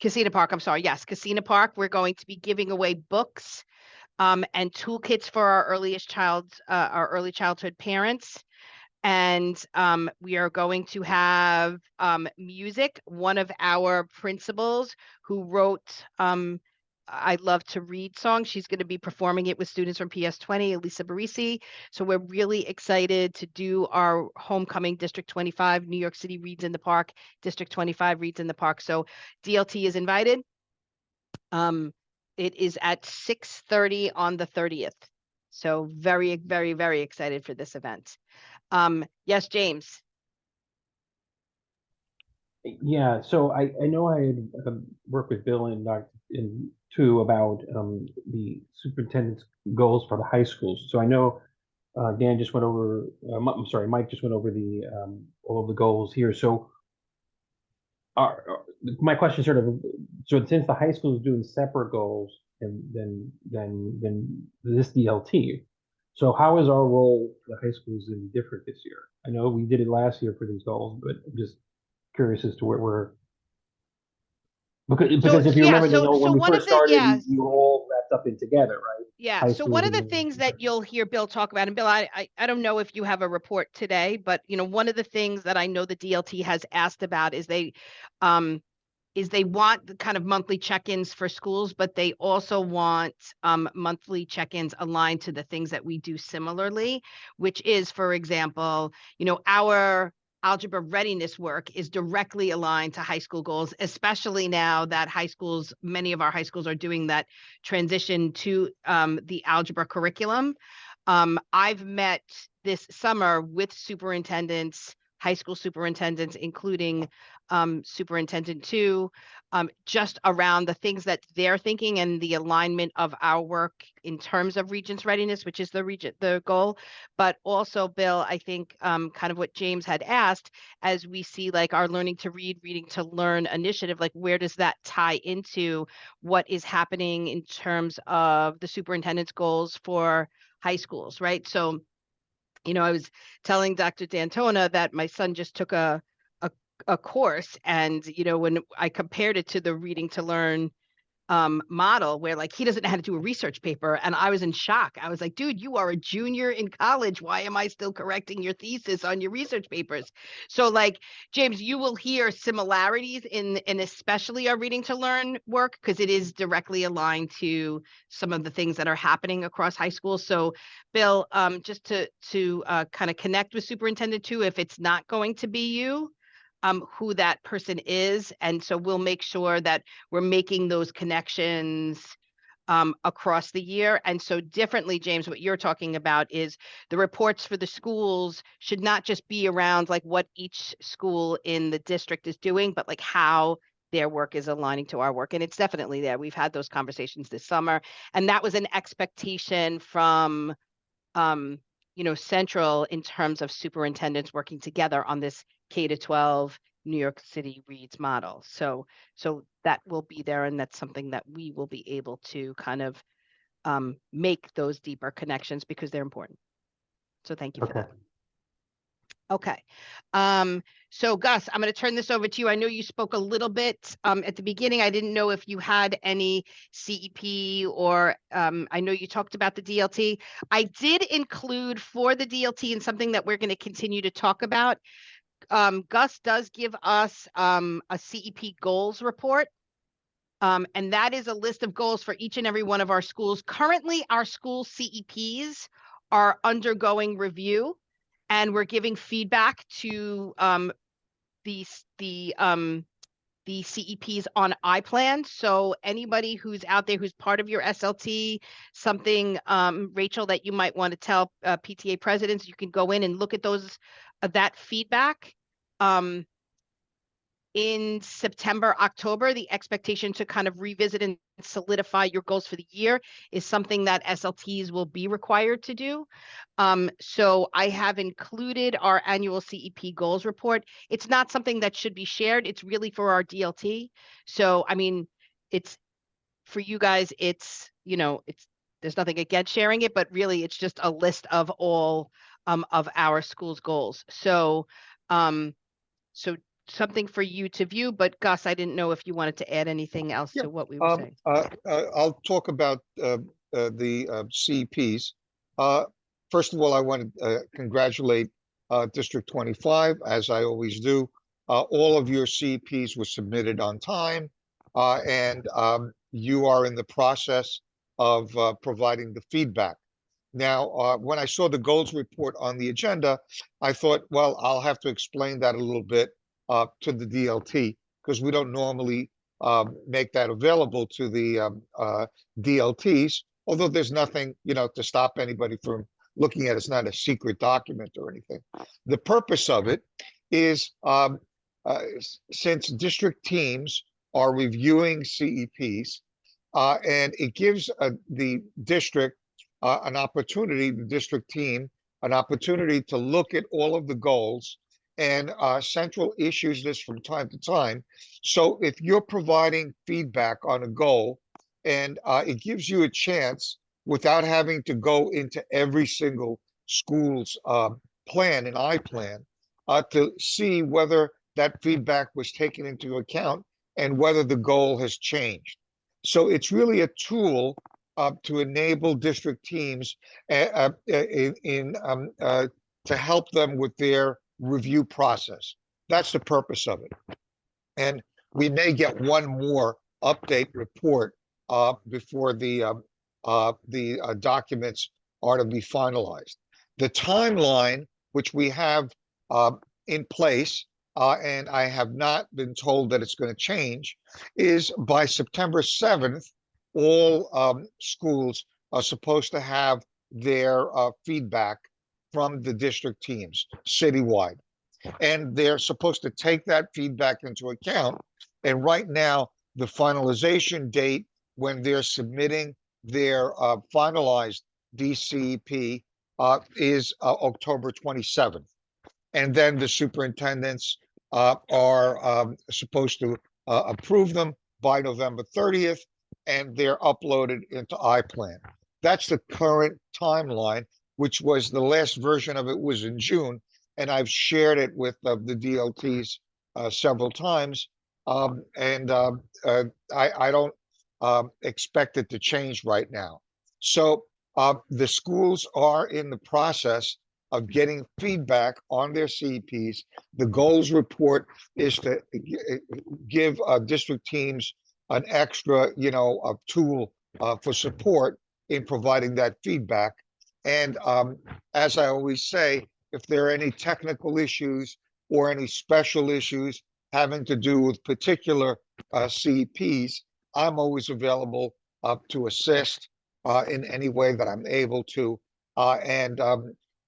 [SPEAKER 1] Casino Park, I'm sorry. Yes, Casino Park. We're going to be giving away books and toolkits for our early childhood parents. And we are going to have music. One of our principals who wrote I Love to Read song, she's going to be performing it with students from PS20, Elisa Barisi. So we're really excited to do our homecoming District 25, New York City Reads in the Park, District 25 Reads in the Park. So DLT is invited. It is at 6:30 on the 30th. So very, very, very excited for this event. Yes, James.
[SPEAKER 4] Yeah, so I know I had worked with Bill and Dr. too about the superintendent's goals for the high schools. So I know Dan just went over, I'm sorry, Mike just went over the all of the goals here. So my question sort of, so since the high school is doing separate goals than this DLT, so how is our role for the high schools going to be different this year? I know we did it last year for these goals, but I'm just curious as to where we're, because if you remember, when we first started, we were all wrapped up in together, right?
[SPEAKER 1] Yeah. So one of the things that you'll hear Bill talk about, and Bill, I don't know if you have a report today, but one of the things that I know the DLT has asked about is they want the kind of monthly check-ins for schools, but they also want monthly check-ins aligned to the things that we do similarly, which is, for example, our algebra readiness work is directly aligned to high school goals, especially now that many of our high schools are doing that transition to the algebra curriculum. I've met this summer with superintendents, high school superintendents, including Superintendent 2, just around the things that they're thinking and the alignment of our work in terms of Regents readiness, which is the goal. But also, Bill, I think kind of what James had asked, as we see like our Learning to Read, Reading to Learn initiative, like where does that tie into what is happening in terms of the superintendent's goals for high schools, right? So, I was telling Dr. D'Antona that my son just took a course, and when I compared it to the Reading to Learn model, where like he doesn't know how to do a research paper, and I was in shock. I was like, dude, you are a junior in college. Why am I still correcting your thesis on your research papers? So like, James, you will hear similarities in especially our Reading to Learn work, because it is directly aligned to some of the things that are happening across high school. So Bill, just to kind of connect with Superintendent 2, if it's not going to be you, who that person is. And so we'll make sure that we're making those connections across the year. And so differently, James, what you're talking about is the reports for the schools should not just be around like what each school in the district is doing, but like how their work is aligning to our work. And it's definitely there. We've had those conversations this summer, and that was an expectation from, Central in terms of superintendents working together on this K-12 New York City reads model. So that will be there, and that's something that we will be able to kind of make those deeper connections because they're important. So thank you for that. Okay. So Gus, I'm going to turn this over to you. I know you spoke a little bit at the beginning. I didn't know if you had any CEP or I know you talked about the DLT. I did include for the DLT and something that we're going to continue to talk about. Gus does give us a CEP goals report. And that is a list of goals for each and every one of our schools. Currently, our school CEPs are undergoing review, and we're giving feedback to the CEPs on iPlan. So anybody who's out there who's part of your SLT, something, Rachel, that you might want to tell PTA presidents, you can go in and look at those that feedback. In September, October, the expectation to kind of revisit and solidify your goals for the year is something that SLTs will be required to do. So I have included our annual CEP goals report. It's not something that should be shared. It's really for our DLT. So, I mean, it's for you guys, it's, there's nothing against sharing it, but really it's just a list of all of our school's goals. So, something for you to view, but Gus, I didn't know if you wanted to add anything else to what we were saying.
[SPEAKER 5] I'll talk about the CPs. First of all, I want to congratulate District 25, as I always do. All of your CPs were submitted on time, and you are in the process of providing the feedback. Now, when I saw the goals report on the agenda, I thought, well, I'll have to explain that a little bit to the DLT, because we don't normally make that available to the DLTs, although there's nothing, to stop anybody from looking at it. It's not a secret document or anything. The purpose of it is since district teams are reviewing CEPs, and it gives the district an opportunity, the district team, an opportunity to look at all of the goals, and Central issues this from time to time. So if you're providing feedback on a goal, and it gives you a chance without having to go into every single school's plan and iPlan to see whether that feedback was taken into account and whether the goal has changed. So it's really a tool to enable district teams to help them with their review process. That's the purpose of it. And we may get one more update report before the documents are to be finalized. The timeline, which we have in place, and I have not been told that it's going to change, is by September 7th, all schools are supposed to have their feedback from the district teams citywide. And they're supposed to take that feedback into account. And right now, the finalization date when they're submitting their finalized DCEP is October 27th. And then the superintendents are supposed to approve them by November 30th, and they're uploaded into iPlan. That's the current timeline, which was the last version of it was in June, and I've shared it with the DLTs several times, and I don't expect it to change right now. So the schools are in the process of getting feedback on their CEPs. The goals report is to give district teams an extra, a tool for support in providing that feedback. And as I always say, if there are any technical issues or any special issues having to do with particular CEPs, I'm always available to assist in any way that I'm able to. And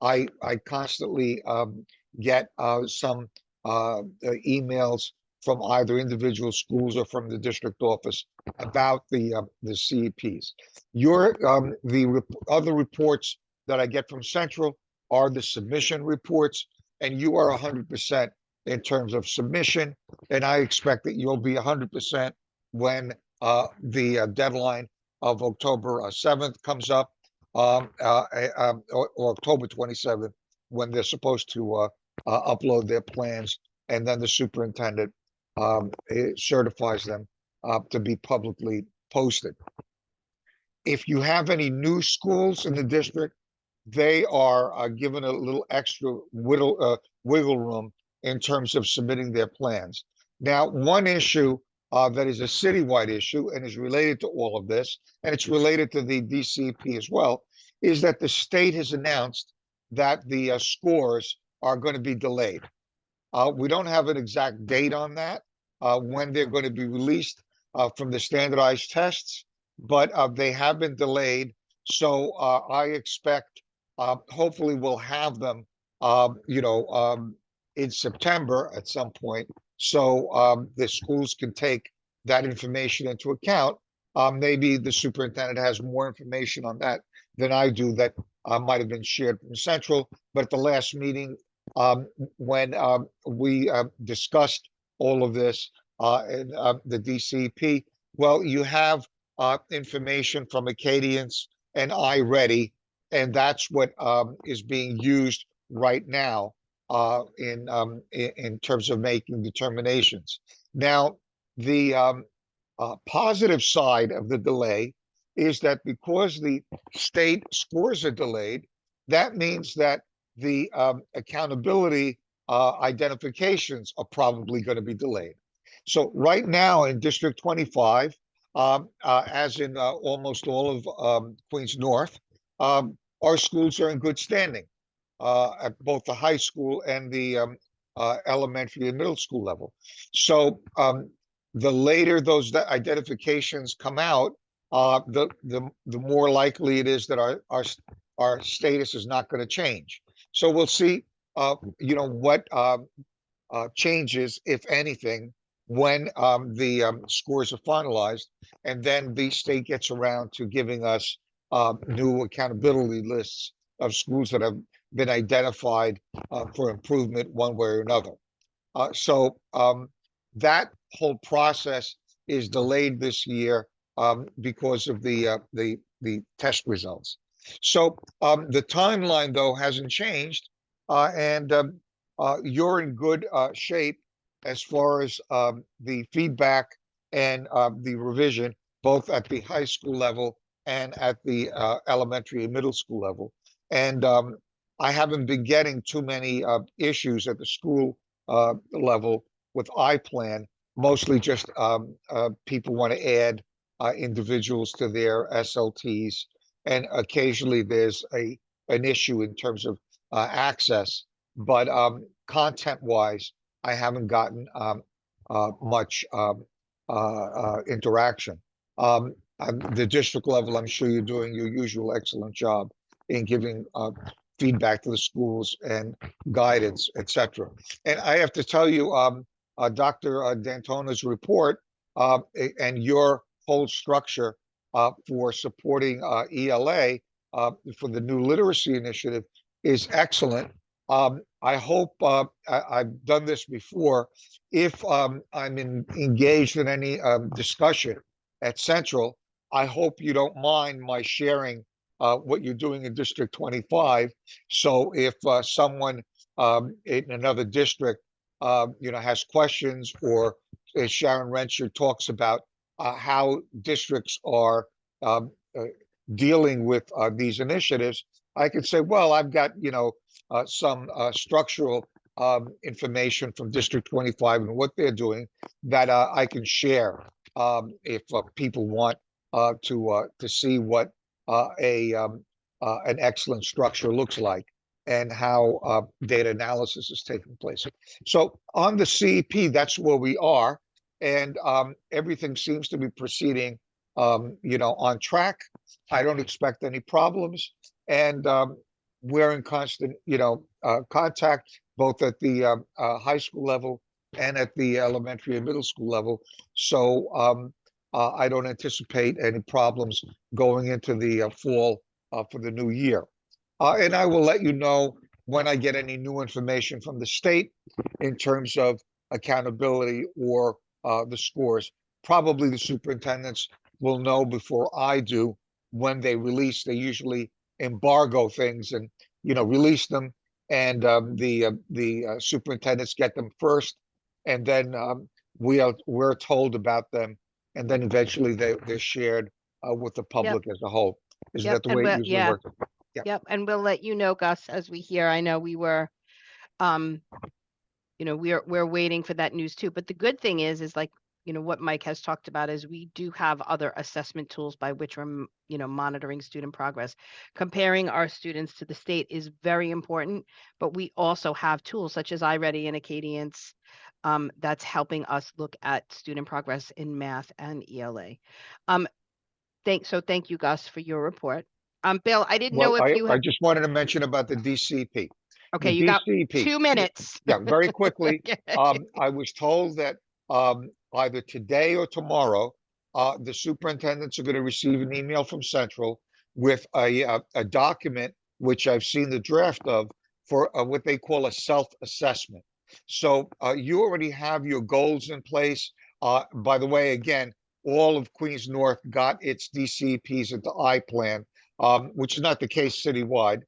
[SPEAKER 5] I constantly get some emails from either individual schools or from the district office about the CEPs. Other reports that I get from Central are the submission reports, and you are 100% in terms of submission, and I expect that you'll be 100% when the deadline of October 7th comes up, or October 27th, when they're supposed to upload their plans, and then the superintendent certifies them to be publicly posted. If you have any new schools in the district, they are given a little extra wiggle room in terms of submitting their plans. Now, one issue that is a citywide issue and is related to all of this, and it's related to the DCP as well, is that the state has announced that the scores are going to be delayed. We don't have an exact date on that, when they're going to be released from the standardized tests, but they have been delayed. So I expect, hopefully we'll have them, in September at some point. So the schools can take that information into account. Maybe the superintendent has more information on that than I do that might have been shared from Central, but at the last meeting, when we discussed all of this in the DCP, well, you have information from Acadians and iReady, and that's what is being used right now in terms of making determinations. Now, the positive side of the delay is that because the state scores are delayed, that means that the accountability identifications are probably going to be delayed. So right now in District 25, as in almost all of Queens North, our schools are in good standing at both the high school and the elementary and middle school level. So the later those identifications come out, the more likely it is that our status is not going to change. So we'll see, what changes, if anything, when the scores are finalized, and then the state gets around to giving us new accountability lists of schools that have been identified for improvement one way or another. So that whole process is delayed this year because of the test results. So the timeline, though, hasn't changed, and you're in good shape as far as the feedback and the revision, both at the high school level and at the elementary and middle school level. And I haven't been getting too many issues at the school level with iPlan, mostly just people want to add individuals to their SLTs. And occasionally there's an issue in terms of access, but content-wise, I haven't gotten much interaction. The district level, I'm sure you're doing your usual excellent job in giving feedback to the schools and guidance, etc. And I have to tell you, Dr. D'Antona's report and your whole structure for supporting ELA for the new literacy initiative is excellent. I hope I've done this before. If I'm engaged in any discussion at Central, I hope you don't mind my sharing what you're doing in District 25. So if someone in another district, has questions, or as Sharon Rensher talks about how districts are dealing with these initiatives, I could say, well, I've got, some structural information from District 25 and what they're doing that I can share if people want to see what an excellent structure looks like and how data analysis is taking place. So on the CEP, that's where we are, and everything seems to be proceeding, on track. I don't expect any problems, and we're in constant, contact both at the high school level and at the elementary and middle school level. So I don't anticipate any problems going into the fall for the new year. And I will let you know when I get any new information from the state in terms of accountability or the scores. Probably the superintendents will know before I do when they release. They usually embargo things and release them, and the superintendents get them first, and then we're told about them, and then eventually they're shared with the public as a whole. Isn't
[SPEAKER 1] Yep,
[SPEAKER 5] that the
[SPEAKER 1] and
[SPEAKER 5] way it
[SPEAKER 1] we'll,
[SPEAKER 5] usually
[SPEAKER 1] yeah,
[SPEAKER 5] works? Yeah.
[SPEAKER 1] yep, and we'll let you know, Gus, as we hear. I know we were, we're waiting for that news too. But the good thing is like, what Mike has talked about is we do have other assessment tools by which we're, monitoring student progress. Comparing our students to the state is very important, but we also have tools such as iReady and Acadience that's helping us look at student progress in math and ELA. Thank you, Gus, for your report. Bill, I didn't know
[SPEAKER 5] Well,
[SPEAKER 1] if you
[SPEAKER 5] I
[SPEAKER 1] had,
[SPEAKER 5] just wanted to mention about the DCP.
[SPEAKER 1] okay,
[SPEAKER 5] The
[SPEAKER 1] you got
[SPEAKER 5] DCP.
[SPEAKER 1] 2 minutes.
[SPEAKER 5] Yeah, very quickly.
[SPEAKER 1] Okay.
[SPEAKER 5] I was told that either today or tomorrow, the superintendents are going to receive an email from Central with a document, which I've seen the draft of, for what they call a self-assessment. So you already have your goals in place. By the way, again, all of Queens North got its DCPs into I-Plan, which is not the case citywide.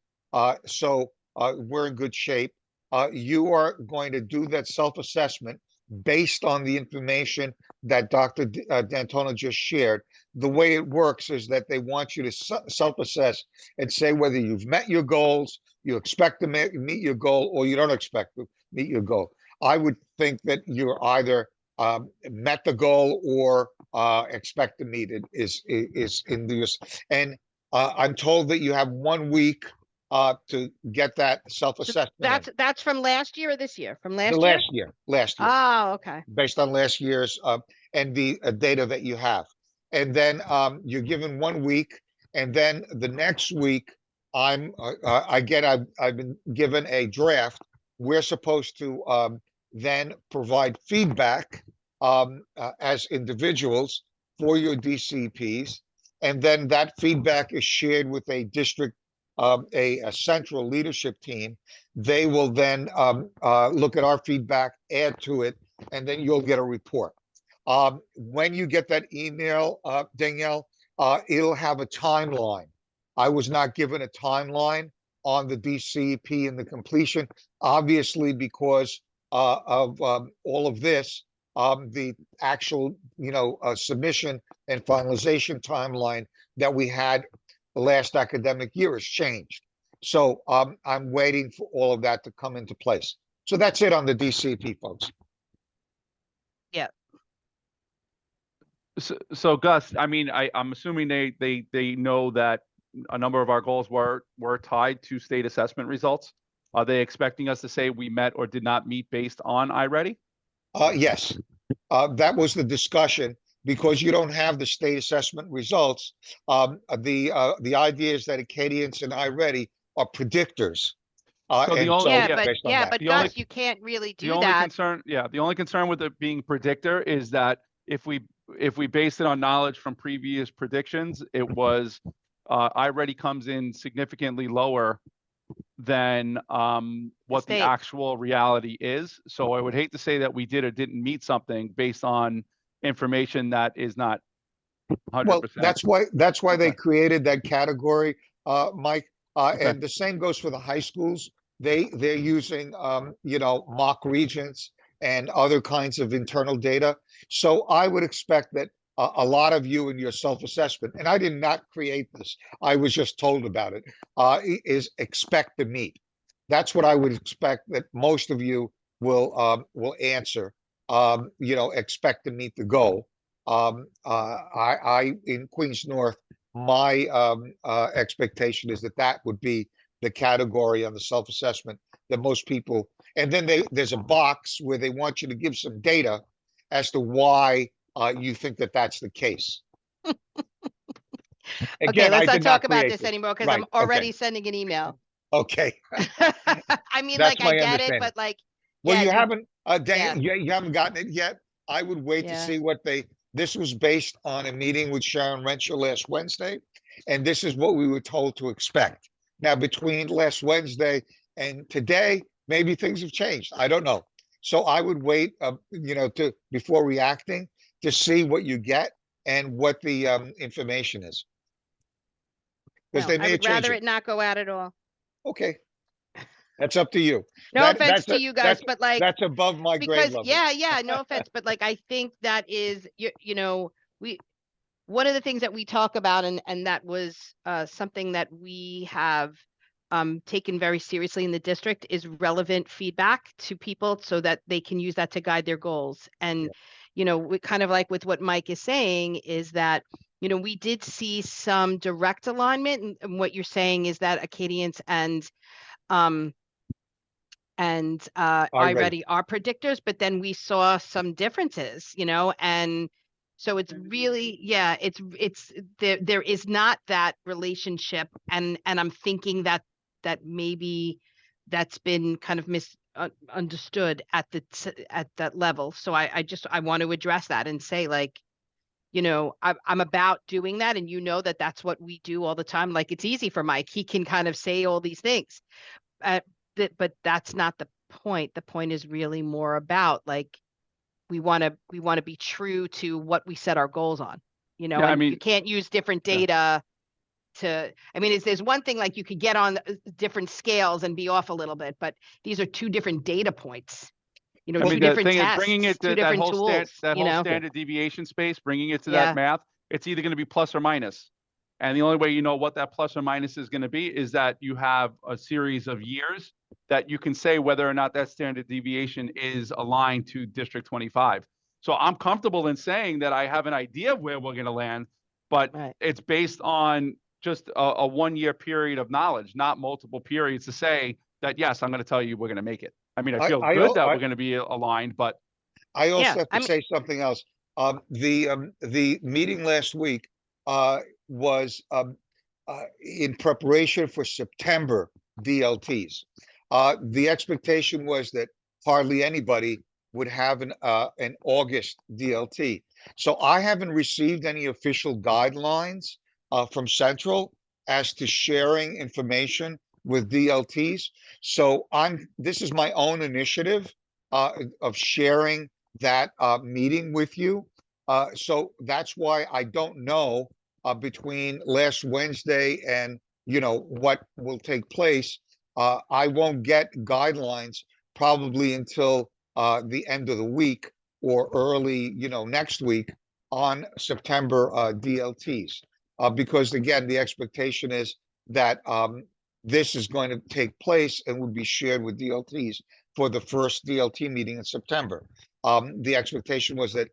[SPEAKER 5] So we're in good shape. You are going to do that self-assessment based on the information that Dr. D'Antona just shared. The way it works is that they want you to self-assess and say whether you've met your goals, you expect to meet your goal, or you don't expect to meet your goal. I would think that you're either met the goal or expect to meet it is in this. And I'm told that you have 1 week to get that self-assessment.
[SPEAKER 1] That's from last year or this year? From last
[SPEAKER 5] The
[SPEAKER 1] year?
[SPEAKER 5] last year,
[SPEAKER 1] Oh, okay.
[SPEAKER 5] based on last year's and the data that you have. And then you're given 1 week, and then the next week I've been given a draft. We're supposed to then provide feedback as individuals for your DCPs, and then that feedback is shared with a district, a central leadership team. They will then look at our feedback, add to it, and then you'll get a report. When you get that email, Danielle, it'll have a timeline. I was not given a timeline on the DCP and the completion, obviously, because of all of this. The actual, submission and finalization timeline that we had the last academic year has changed. So I'm waiting for all of that to come into place. So that's it on the DCP, folks.
[SPEAKER 1] Yeah.
[SPEAKER 9] So Gus, I mean, I'm assuming they know that a number of our goals were tied to state assessment results. Are they expecting us to say we met or did not meet based on iReady?
[SPEAKER 5] Yes, that was the discussion, because you don't have the state assessment results. The idea is that Acadience and iReady are predictors.
[SPEAKER 9] So the
[SPEAKER 5] And
[SPEAKER 9] only-
[SPEAKER 5] so
[SPEAKER 1] Yeah,
[SPEAKER 9] yeah,
[SPEAKER 1] but
[SPEAKER 9] The
[SPEAKER 1] Gus,
[SPEAKER 9] only-
[SPEAKER 1] you can't really
[SPEAKER 9] The
[SPEAKER 1] do
[SPEAKER 9] only
[SPEAKER 1] that.
[SPEAKER 9] concern, the only concern with it being predictor is that if we base it on knowledge from previous predictions, it was iReady comes in significantly lower than what the
[SPEAKER 1] state.
[SPEAKER 9] actual reality is. So I would hate to say that we did or didn't meet something based on information that is not 100%.
[SPEAKER 5] well, that's why they
[SPEAKER 9] Okay.
[SPEAKER 5] created that category, Mike.
[SPEAKER 9] Okay.
[SPEAKER 5] And the same goes for the high schools. They're using mock regents and other kinds of internal data. So I would expect that a lot of you in your self-assessment, and I did not create this, I was just told about it, is expect to meet. That's what I would expect that most of you will answer. Expect to meet the goal. I in Queens North, my expectation is that would be the category on the self-assessment that most people, and then there's a box where they want you to give some data as to why you think that that's the case.
[SPEAKER 1] Okay,
[SPEAKER 5] Again,
[SPEAKER 1] let's
[SPEAKER 5] I
[SPEAKER 1] not
[SPEAKER 5] did
[SPEAKER 1] talk
[SPEAKER 5] not
[SPEAKER 1] about
[SPEAKER 5] create
[SPEAKER 1] this
[SPEAKER 5] this.
[SPEAKER 1] anymore because
[SPEAKER 5] Right,
[SPEAKER 1] I'm
[SPEAKER 5] okay.
[SPEAKER 1] already sending an email.
[SPEAKER 5] Okay.
[SPEAKER 1] I mean,
[SPEAKER 5] That's
[SPEAKER 1] like, I
[SPEAKER 5] my
[SPEAKER 1] get it,
[SPEAKER 5] understanding.
[SPEAKER 1] but like,
[SPEAKER 5] Well,
[SPEAKER 1] yeah,
[SPEAKER 5] you haven't, Dan, you haven't gotten it yet? I would wait to
[SPEAKER 1] Yeah.
[SPEAKER 5] see what this was based on a meeting with Sharon Renshaw last Wednesday, and this is what we were told to expect. Now, between last Wednesday and today, maybe things have changed. I don't know. So I would wait, before reacting to see what you get and what the information is. Because
[SPEAKER 1] No,
[SPEAKER 5] they
[SPEAKER 1] I
[SPEAKER 5] may
[SPEAKER 1] would
[SPEAKER 5] change
[SPEAKER 1] rather
[SPEAKER 5] it.
[SPEAKER 1] it not go out at all.
[SPEAKER 5] Okay, that's up to you.
[SPEAKER 1] No offense to you guys,
[SPEAKER 5] that's
[SPEAKER 1] but like,
[SPEAKER 5] that's above my grade
[SPEAKER 1] because
[SPEAKER 5] level.
[SPEAKER 1] yeah, no offense, but like, I think that is, one of the things that we talk about, and that was something that we have taken very seriously in the district, is relevant feedback to people so that they can use that to guide their goals. And, we kind of like with what Mike is saying is that, we did see some direct alignment, and what you're saying is that Acadians and iReady are predictors, but then we saw some differences, and so it's really, it's there is not that relationship, and I'm thinking that maybe that's been kind of misunderstood at that level. So I want to address that and say, like, I'm about doing that, and that's what we do all the time. Like, it's easy for Mike; he can kind of say all these things. But that's not the point. The point is really more about, like, we want to be true to what we set our goals on,
[SPEAKER 9] Yeah, I
[SPEAKER 1] and
[SPEAKER 9] mean,
[SPEAKER 1] you can't use different
[SPEAKER 9] yeah.
[SPEAKER 1] data there's one thing, like, you could get on different scales and be off a little bit, but these are two different data points,
[SPEAKER 9] I
[SPEAKER 1] two
[SPEAKER 9] mean, the
[SPEAKER 1] different
[SPEAKER 9] thing is,
[SPEAKER 1] tests,
[SPEAKER 9] bringing it
[SPEAKER 1] two
[SPEAKER 9] to that
[SPEAKER 1] different
[SPEAKER 9] whole
[SPEAKER 1] tools,
[SPEAKER 9] standard deviation space, bringing it to
[SPEAKER 1] Yeah.
[SPEAKER 9] that math, it's either going to be plus or minus. And the only way you know what that plus or minus is going to be is that you have a series of years that you can say whether or not that standard deviation is aligned to District 25. So I'm comfortable in saying that I have an idea of where we're going to land, but
[SPEAKER 1] Right.
[SPEAKER 9] it's based on just a 1 year period of knowledge, not multiple periods to say that, yes, I'm going to tell you we're going to make it. I mean, I feel good that we're going to be aligned, but
[SPEAKER 5] I also
[SPEAKER 1] Yeah,
[SPEAKER 5] have to say something else. The meeting last week was in preparation for September DLTs. The expectation was that hardly anybody would have an August DLT. So I haven't received any official guidelines from Central as to sharing information with DLTs. So this is my own initiative of sharing that meeting with you. So that's why I don't know between last Wednesday and what will take place. I won't get guidelines probably until the end of the week or early next week on September DLTs. Because again, the expectation is that this is going to take place and will be shared with DLTs for the first DLT meeting in September. The expectation was that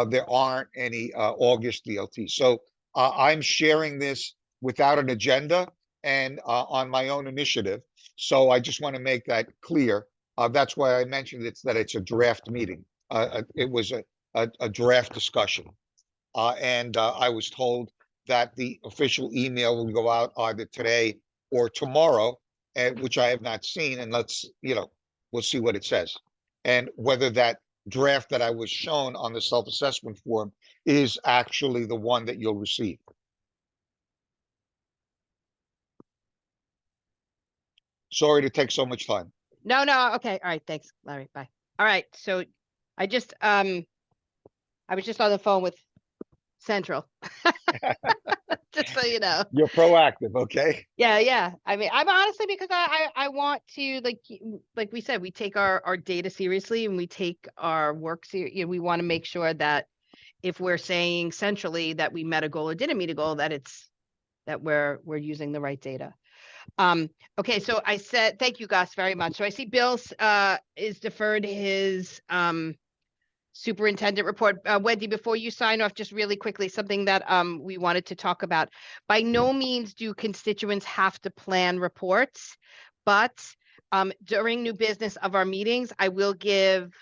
[SPEAKER 5] there aren't any August DLTs. So I'm sharing this without an agenda and on my own initiative. So I just want to make that clear. That's why I mentioned that it's a draft meeting. It was a draft discussion. And I was told that the official email will go out either today or tomorrow, which I have not seen. And we'll see what it says. And whether that draft that I was shown on the self-assessment form is actually the one that you'll receive. Sorry to take so much time.
[SPEAKER 1] No, okay, all right, thanks, Larry, bye. All right, so I was just on the phone with Central. Just so you know.
[SPEAKER 5] You're proactive, okay?
[SPEAKER 1] Yeah. I mean, I'm honestly, because I want to, like we said, we take our data seriously, and we take our work seriously. We want to make sure that if we're saying centrally that we met a goal or didn't meet a goal, that we're using the right data. Okay, so I said thank you, Gus, very much. So I see Bill's is deferred his superintendent report. Wendy, before you sign off, just really quickly, something that we wanted to talk about. By no means do constituents have to plan reports, but During new business of our meetings, I will give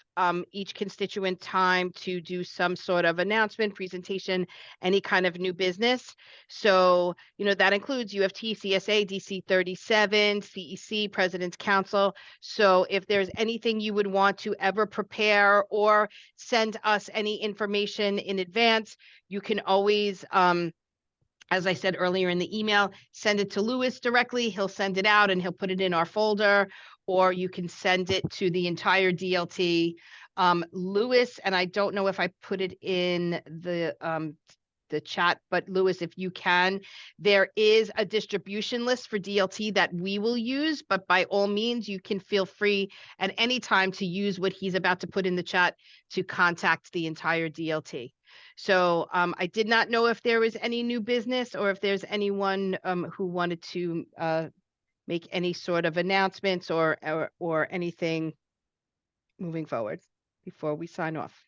[SPEAKER 1] each constituent time to do some sort of announcement, presentation, any kind of new business. So, that includes UFT, CSA, DC 37, CEC, President's Council. So if there's anything you would want to ever prepare or send us any information in advance, you can always, as I said earlier in the email, send it to Louis directly. He'll send it out and he'll put it in our folder, or you can send it to the entire DLT. Louis, and I don't know if I put it in the chat, but Louis, if you can, there is a distribution list for DLT that we will use, but by all means, you can feel free at any time to use what he's about to put in the chat to contact the entire DLT. So I did not know if there was any new business or if there's anyone who wanted to make any sort of announcements or anything moving forward before we sign off.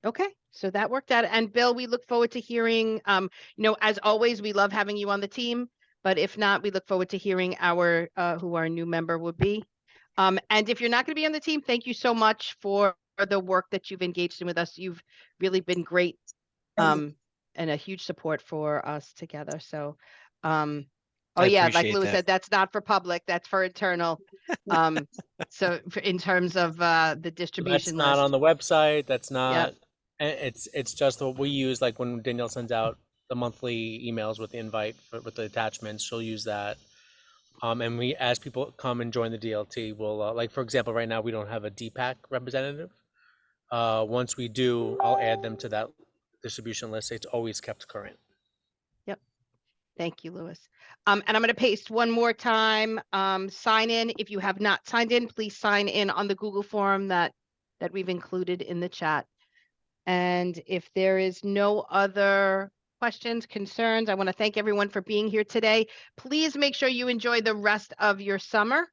[SPEAKER 1] Okay, so that worked out. And Bill, we look forward to hearing, as always, we love having you on the team, but if not, we look forward to hearing who our new member would be. And if you're not going to be on the team, thank you so much for the work that you've engaged in with us. You've really been great and a huge support for us together. So, oh yeah, like Louis said, that's not for public, that's for internal. So in terms of the distribution
[SPEAKER 7] That's not
[SPEAKER 1] list.
[SPEAKER 7] on the website. That's not.
[SPEAKER 1] Yep.
[SPEAKER 7] It's just what we use. Like when Danielle sends out the monthly emails with the invite with the attachments, she'll use that. And we, as people come and join the DLT, we'll like, for example, right now we don't have a DPAC representative. Once we do, I'll add them to that distribution list. It's always kept current.
[SPEAKER 1] Yep. Thank you, Louis. And I'm going to paste one more time. Sign in. If you have not signed in, please sign in on the Google form that we've included in the chat. And if there is no other questions, concerns, I want to thank everyone for being here today. Please make sure you enjoy the rest of your summer.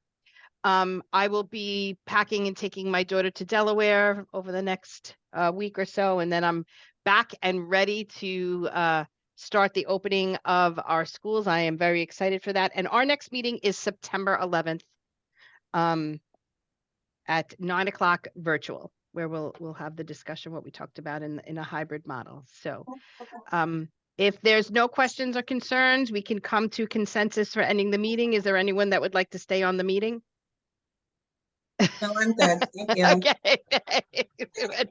[SPEAKER 1] I will be packing and taking my daughter to Delaware over the next week or so, and then I'm back and ready to start the opening of our schools. I am very excited for that. And our next meeting is September 11th at 9 o'clock virtual, where we'll have the discussion, what we talked about in a hybrid model. So if there's no questions or concerns, we can come to consensus for ending the meeting. Is there anyone that would like to stay on the meeting?
[SPEAKER 2] No, I'm good. Thank you.
[SPEAKER 1] Okay.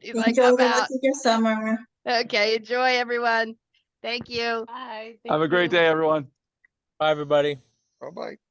[SPEAKER 2] Enjoy the rest of your summer.
[SPEAKER 1] Okay, enjoy everyone. Thank you.
[SPEAKER 3] Bye.
[SPEAKER 9] Have a great day, everyone.
[SPEAKER 7] Bye, everybody.
[SPEAKER 5] Bye-bye.